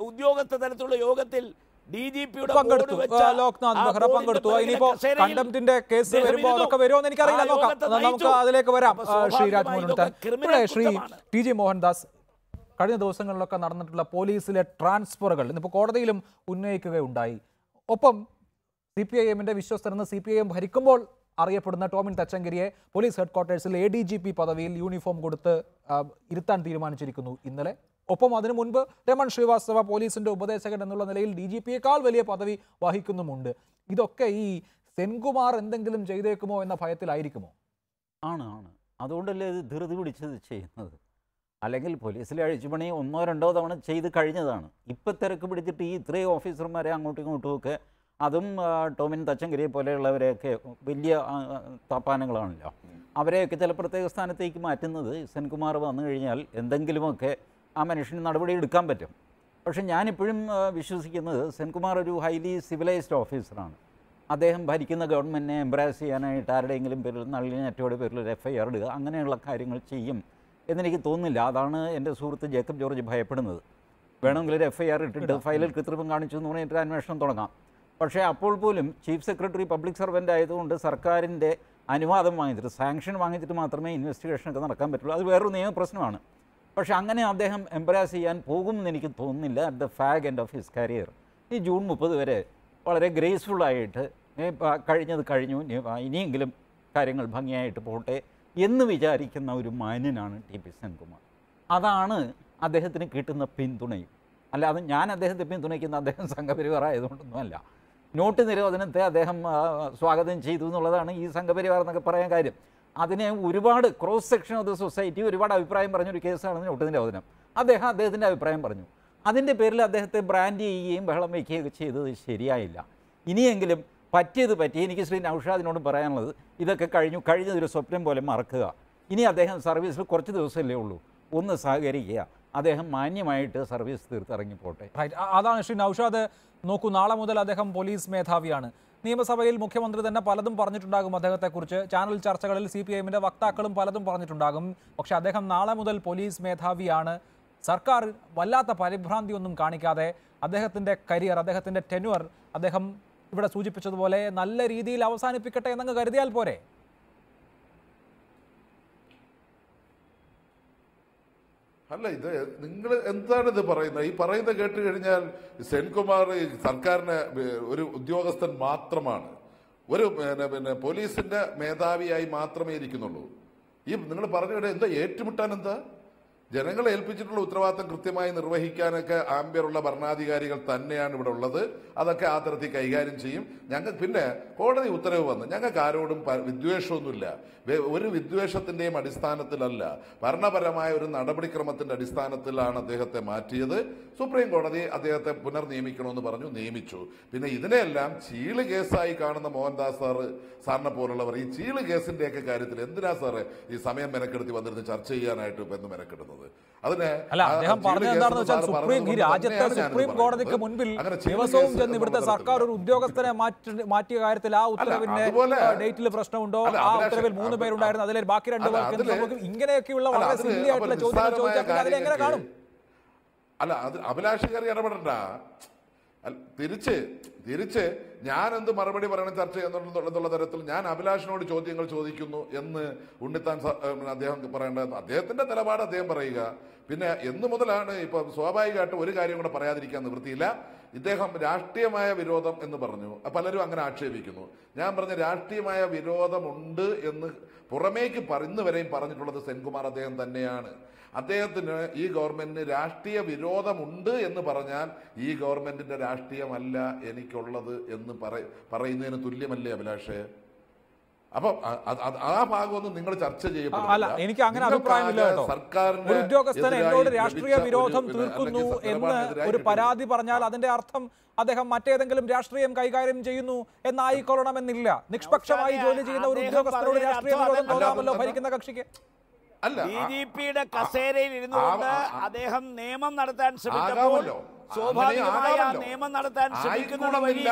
ഉദ്യോഗസ്ഥ തലത്തിലുള്ള യോഗത്തിൽ DGP-യുടെ പങ്കെടുത്തു. ലോക്നാഥ് ബെഹ്റ പങ്കെടുത്തു. ഇനിയിപ്പോ കണ്ടംപ്റ്റിന്റെ കേസ് വരുമ്പോ അതൊക്കെ വരുമോ എന്ന് എനിക്കറിയില്ല. നോക്കാം, നമുക്ക് അതിലേക്ക് വരാം. ശ്രീ രാജ്മോഹൻ ശ്രീ TG മോഹൻദാസ്, കഴിഞ്ഞ ദിവസങ്ങളിലൊക്കെ നടന്നിട്ടുള്ള പോലീസിലെ ട്രാൻസ്ഫറുകൾ ഇന്നിപ്പോൾ കോടതിയിലും ഉന്നയിക്കുകയുണ്ടായി. ഒപ്പം CPIM-ന്റെ വിശ്വസ്തരെന്ന് CPIM ഭരിക്കുമ്പോൾ അറിയപ്പെടുന്ന ടോമിൻ തച്ചങ്കരിയെ പോലീസ് ഹെഡ്ക്വാർട്ടേഴ്സിൽ ADGP പദവിയിൽ യൂണിഫോം കൊടുത്ത് ഇരുത്താൻ തീരുമാനിച്ചിരിക്കുന്നു ഇന്നലെ. ഒപ്പം അതിനു മുൻപ് രമൺ ശ്രീവാസ്തവ പോലീസിന്റെ ഉപദേശകൻ എന്നുള്ള നിലയിൽ DGP-യേക്കാൾ വലിയ പദവി വഹിക്കുന്നുമുണ്ട്. ഇതൊക്കെ ഈ സെൻകുമാർ എന്തെങ്കിലും ചെയ്തേക്കുമോ എന്ന ഭയത്തിലായിരിക്കുമോ? ആണ്. അതുകൊണ്ടല്ലേ ഇത് ധൃതി പിടിച്ചത് ചെയ്യുന്നത്. അല്ലെങ്കിൽ പോലീസിലെ അഴിച്ചുപണി 1-2 തവണ ചെയ്ത് കഴിഞ്ഞതാണ്. ഇപ്പം തിരക്ക് പിടിച്ചിട്ട് ഈ ഇത്രയും ഓഫീസർമാരെ അങ്ങോട്ടും ഇങ്ങോട്ടുമൊക്കെ, അതും ടോമിൻ തച്ചങ്കരിയെ പോലെയുള്ളവരെയൊക്കെ വലിയ താപ്പാനങ്ങളാണല്ലോ, അവരെയൊക്കെ ചില പ്രത്യേക സ്ഥാനത്തേക്ക് മാറ്റുന്നത് സെൻകുമാർ വന്നു കഴിഞ്ഞാൽ എന്തെങ്കിലുമൊക്കെ ആ മനുഷ്യന് നടപടി എടുക്കാൻ പറ്റും. പക്ഷെ ഞാനിപ്പോഴും വിശ്വസിക്കുന്നത് സെൻകുമാർ ഒരു ഹൈലി സിവിലൈസ്ഡ് ഓഫീസറാണ്. അദ്ദേഹം ഭരിക്കുന്ന ഗവൺമെൻറ്റിനെ എംബ്രാസ് ചെയ്യാനായിട്ട് ആരുടെയെങ്കിലും പേരിൽ നളിനറ്റോടെ പേരിൽ ഒരു FIR ഇടുക, അങ്ങനെയുള്ള കാര്യങ്ങൾ ചെയ്യും എന്നെനിക്ക് തോന്നുന്നില്ല. അതാണ് എൻ്റെ സുഹൃത്ത് ജേക്കബ് ജോർജ് ഭയപ്പെടുന്നത്. വേണമെങ്കിൽ ഒരു FIR ഇട്ടിട്ട് ഫയലിൽ കൃത്രിമം കാണിച്ചു എന്ന് പറഞ്ഞിട്ട് അന്വേഷണം തുടങ്ങാം. പക്ഷേ അപ്പോൾ പോലും ചീഫ് സെക്രട്ടറി പബ്ലിക് സർവൻ്റ് ആയതുകൊണ്ട് സർക്കാരിൻ്റെ അനുവാദം വാങ്ങിച്ചിട്ട്, സാങ്ഷൻ വാങ്ങിച്ചിട്ട് മാത്രമേ ഇൻവെസ്റ്റിഗേഷനൊക്കെ നടക്കാൻ പറ്റുള്ളൂ. അത് വേറൊരു നിയമപ്രശ്നമാണ്. പക്ഷേ അങ്ങനെ അദ്ദേഹം എംബ്രാസ് ചെയ്യാൻ പോകുമെന്ന് എനിക്ക് തോന്നുന്നില്ല. At the Phag end of his career ഈ ജൂൺ 30 വരെ വളരെ ഗ്രേസ്ഫുള്ളായിട്ട് കഴിഞ്ഞത് കഴിഞ്ഞു, ഇനിയെങ്കിലും കാര്യങ്ങൾ ഭംഗിയായിട്ട് പോട്ടെ എന്ന് വിചാരിക്കുന്ന ഒരു മാന്യനാണ് TP സെൻകുമാർ. അതാണ് അദ്ദേഹത്തിന് കിട്ടുന്ന പിന്തുണയും. അല്ലാതെ ഞാൻ അദ്ദേഹത്തെ പിന്തുണയ്ക്കുന്ന അദ്ദേഹം സംഘപരിവാർ ആയതുകൊണ്ടൊന്നുമല്ല. നോട്ട് നിരോധനത്തെ അദ്ദേഹം സ്വാഗതം ചെയ്തു എന്നുള്ളതാണ് ഈ സംഘപരിവാർ എന്നൊക്കെ പറയാൻ കാര്യം. അതിനെ ഒരുപാട് cross section of the society ഒരുപാട് അഭിപ്രായം പറഞ്ഞൊരു കേസാണ് നോട്ട് നിരോധനം. അദ്ദേഹത്തിൻ്റെ അഭിപ്രായം പറഞ്ഞു. അതിൻ്റെ പേരിൽ അദ്ദേഹത്തെ ബ്രാൻഡ് ചെയ്യുകയും ബഹളം വയ്ക്കുകയൊക്കെ ചെയ്തത് ശരിയായില്ല. ഇനിയെങ്കിലും പറ്റിയത് പറ്റി. എനിക്ക് ശ്രീ നൗഷാദിനോടും പറയാനുള്ളത്, ഇതൊക്കെ കഴിഞ്ഞതൊരു സ്വപ്നം പോലെ മറക്കുക. ഇനി അദ്ദേഹം സർവീസിൽ കുറച്ച് ദിവസമല്ലേ ഉള്ളൂ, ഒന്ന് സഹകരിക്കുക. അദ്ദേഹം മാന്യമായിട്ട് സർവീസ് തീർത്തിറങ്ങിപ്പോട്ടെ. അതാണ് ശ്രീ നൗഷാദ്. നോക്കൂ, നാളെ മുതൽ അദ്ദേഹം പോലീസ് മേധാവിയാണ്. നിയമസഭയിൽ മുഖ്യമന്ത്രി തന്നെ പലതും പറഞ്ഞിട്ടുണ്ടാകും അദ്ദേഹത്തെക്കുറിച്ച്. ചാനൽ ചർച്ചകളിൽ CPIM-ന്റെ വക്താക്കളും പലതും പറഞ്ഞിട്ടുണ്ടാകും. പക്ഷേ അദ്ദേഹം നാളെ മുതൽ പോലീസ് മേധാവിയാണ്. സർക്കാർ വല്ലാത്ത പരിഭ്രാന്തിയൊന്നും കാണിക്കാതെ അദ്ദേഹത്തിൻ്റെ കരിയർ, അദ്ദേഹത്തിൻ്റെ ടെന്യൂർ അദ്ദേഹം ഇവിടെ സൂചിപ്പിച്ചതുപോലെ നല്ല രീതിയിൽ അവസാനിപ്പിക്കട്ടെ എന്നങ്ങ് കരുതിയാൽ പോരെ? അല്ല, ഇത് നിങ്ങൾ എന്താണ് ഇത് പറയുന്നത്? ഈ പറയുന്നത് കേട്ട് കഴിഞ്ഞാൽ സെൻകുമാർ സർക്കാരിന് ഒരു ഉദ്യോഗസ്ഥൻ മാത്രമാണ്, ഒരു പിന്നെ പോലീസിന്റെ മേധാവിയായി മാത്രമേ ഇരിക്കുന്നുള്ളൂ. ഈ നിങ്ങൾ പറഞ്ഞ എന്താ ഏറ്റുമുട്ടാൻ? എന്താ ജനങ്ങളെ ഏൽപ്പിച്ചിട്ടുള്ള ഉത്തരവാദിത്തം കൃത്യമായി നിർവഹിക്കാനൊക്കെ ആംബിയറുള്ള ഭരണാധികാരികൾ തന്നെയാണ് ഇവിടെ ഉള്ളത്. അതൊക്കെ ആ തരത്തിൽ കൈകാര്യം ചെയ്യും. ഞങ്ങൾ പിന്നെ കോടതി ഉത്തരവ് വന്ന് ഞങ്ങൾക്ക് ആരോടും വിദ്വേഷമൊന്നുമില്ല. ഒരു വിദ്വേഷത്തിന്റെയും അടിസ്ഥാനത്തിലല്ല, ഭരണപരമായ ഒരു നടപടിക്രമത്തിന്റെ അടിസ്ഥാനത്തിലാണ് അദ്ദേഹത്തെ മാറ്റിയത്. സുപ്രീം കോടതി അദ്ദേഹത്തെ പുനർനിയമിക്കണമെന്ന് പറഞ്ഞു, നിയമിച്ചു. പിന്നെ ഇതിനെല്ലാം ചീള് കേസായി കാണുന്ന മോഹൻദാസ് സാറിനെ പോലുള്ളവർ ഈ ചീള് കേസിന്റെയൊക്കെ കാര്യത്തിൽ എന്തിനാ സാറ് ഈ സമയം മെനക്കെടുത്തി വന്നിരുന്ന് ചർച്ച ചെയ്യാനായിട്ട് ഇപ്പൊ എന്ന് മെനക്കെടുന്നത്? അദ്ദേഹം പറഞ്ഞതെന്താണെന്ന് വെച്ചാൽ ഈ രാജ്യത്തെ സുപ്രീം കോടതിക്ക് മുൻപിൽ ദിവസവും ചെന്ന് ഇവിടുത്തെ സർക്കാർ ഒരു ഉദ്യോഗസ്ഥനെ മാറ്റിയ കാര്യത്തിൽ ആ ഉത്തരവിന്റെ ഡേറ്റിൽ പ്രശ്നമുണ്ടോ, ആ ഉത്തരവിൽ 3 പേരുണ്ടായിരുന്നു, അതിൽ ബാക്കി 2 പേർക്ക് ഇങ്ങനെയൊക്കെയുള്ള വളരെ സില്ലി ആയിട്ടുള്ള ചോദ്യങ്ങൾ ചോദിച്ചാൽ അതിലെങ്ങനെ കാണും? അല്ല, അത് അഭിലാഷ് കയറി ഇടപെടണ്ട. തിരിച്ച് ഞാൻ എന്ത് മറുപടി പറയണം ചർച്ച ചെയ്യുന്നുള്ള തരത്തിൽ ഞാൻ അഭിലാഷിനോട് ചോദ്യങ്ങൾ ചോദിക്കുന്നു എന്ന് ഉണ്ണിത്താൻ അദ്ദേഹം പറയേണ്ടത്. അദ്ദേഹത്തിന്റെ നിലപാട് അദ്ദേഹം പറയുക. പിന്നെ എന്ന് മുതലാണ് ഇപ്പൊ സ്വാഭാവികമായിട്ട് ഒരു കാര്യം കൂടെ പറയാതിരിക്കാൻ നിവൃത്തിയില്ല. ഇദ്ദേഹം രാഷ്ട്രീയമായ വിരോധം എന്ന് പറഞ്ഞു. പലരും അങ്ങനെ ആക്ഷേപിക്കുന്നു. ഞാൻ പറഞ്ഞ രാഷ്ട്രീയമായ വിരോധമുണ്ട് എന്ന് പുറമേക്ക് ഇന്ന് വരെയും പറഞ്ഞിട്ടുള്ളത് സെൻകുമാർ അദ്ദേഹം തന്നെയാണ്. അദ്ദേഹത്തിന് ഈ ഗവൺമെന്റിന് രാഷ്ട്രീയ വിരോധമുണ്ട് എന്ന് പറഞ്ഞാൽ ഈ ഗവൺമെന്റിന്റെ രാഷ്ട്രീയമല്ല എനിക്കുള്ളത് എന്ന് പറയുന്നതിന് തുല്യമല്ലേ അഭിലാഷേ? അപ്പൊ ആ ഭാഗമൊന്നും നിങ്ങൾ ചർച്ച അല്ല, എനിക്ക് അങ്ങനെ അഭിപ്രായമില്ല കേട്ടോ. ഒരു ഉദ്യോഗസ്ഥൻ എന്നോട് രാഷ്ട്രീയ വിരോധം തീർക്കുന്നു എന്ന് ഒരു പരാതി പറഞ്ഞാൽ അതിന്റെ അർത്ഥം അദ്ദേഹം മറ്റേതെങ്കിലും രാഷ്ട്രീയം കൈകാര്യം ചെയ്യുന്നു എന്നായിക്കൊള്ളണമെന്നില്ല. നിഷ്പക്ഷമായി ജോലി ചെയ്യുന്ന ഒരു ഉദ്യോഗസ്ഥനോട് രാഷ്ട്രീയ വിരോധം തോന്നാമല്ലോ ഭരിക്കുന്ന കക്ഷിക്ക്. DGPയുടെ കസേരയിൽ ഇരുന്നുകൊണ്ട് അദ്ദേഹം നിയമം നടത്താൻ ശ്രമിക്കുമ്പോൾ സ്വാഭാവികമായി ആ നിയമം നടത്താൻ ശ്രമിക്കുന്നത് വഴി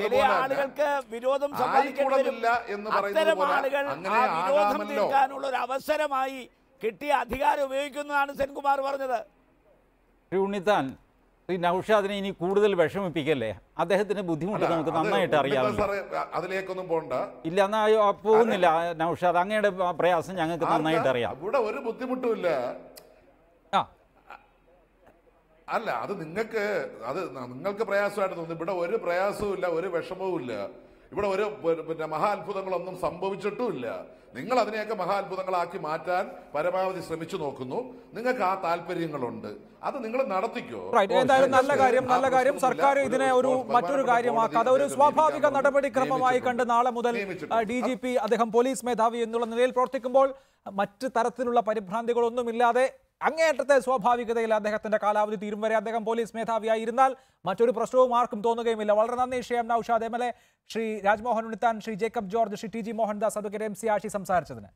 ചില ആളുകൾക്ക് വിരോധം സമ്പാദിക്കേണ്ടി വരും. അത്തരം ആളുകൾ ആ വിരോധം തീർക്കാനുള്ള ഒരു അവസരമായി കിട്ടിയ അധികാരം ഉപയോഗിക്കുന്നതാണ് സെൻകുമാർ പറഞ്ഞത്. ഉണ്ണിത്താൻ, നൗഷാദിനെ ഇനി കൂടുതൽ വിഷമിപ്പിക്കല്ലേ? അദ്ദേഹത്തിന് ബുദ്ധിമുട്ട് നമുക്ക് നന്നായിട്ട് അറിയാമല്ലോ. അതിലേക്കൊന്നും പോണ്ട. ഇല്ല, എന്നാ പോകുന്നില്ല നൗഷാദ്, അങ്ങയുടെ പ്രയാസം ഞങ്ങൾക്ക് നന്നായിട്ട് അറിയാം. ഇവിടെ ഒരു ബുദ്ധിമുട്ടുമില്ല. അല്ല, അത് നിങ്ങൾക്ക് പ്രയാസമായിട്ട് തോന്നുന്നു. ഇവിടെ ഒരു പ്രയാസവും ഇല്ല, ഒരു വിഷമവും ഇല്ല. ഇവിടെ ഒരു മഹാ അത്ഭുതങ്ങളൊന്നും സംഭവിച്ചിട്ടുമില്ല. നിങ്ങൾ അതിനെയൊക്കെ മഹാ അത്ഭുതങ്ങളാക്കി മാറ്റാൻ പരമാവധി ശ്രമിച്ചു നോക്കുന്നു. നിങ്ങൾക്ക് ആ താല്പര്യങ്ങളുണ്ട്, അത് നിങ്ങൾ നടത്തിക്കോ. എന്തായാലും നല്ല കാര്യം. സർക്കാർ ഇതിനെ മറ്റൊരു കാര്യമാക്കാതെ ഒരു സ്വാഭാവിക നടപടിക്രമമായി കണ്ട് നാളെ മുതൽ DGP അദ്ദേഹം പോലീസ് മേധാവി എന്നുള്ള നിലയിൽ പ്രവർത്തിക്കുമ്പോൾ മറ്റ് തരത്തിലുള്ള പരിഭ്രാന്തികളൊന്നുമില്ലാതെ അങ്ങേയറ്റത്തെ സ്വാഭാവികതയിൽ അദ്ദേഹത്തിന്റെ കാലാവധി തീരും വരെ അദ്ദേഹം പോലീസ് മേധാവിയായി ഇരുന്നാൽ മറ്റൊരു പ്രശ്നവും ആർക്കും തോന്നുകയുമില്ല. വളരെ നന്ദി Shri M Naushad, MLA Shri Rajmohan Unnithan, Shri Jacob George, Shri TG Mohandas, advocate MC Ashi സംസാരിച്ചതിന്.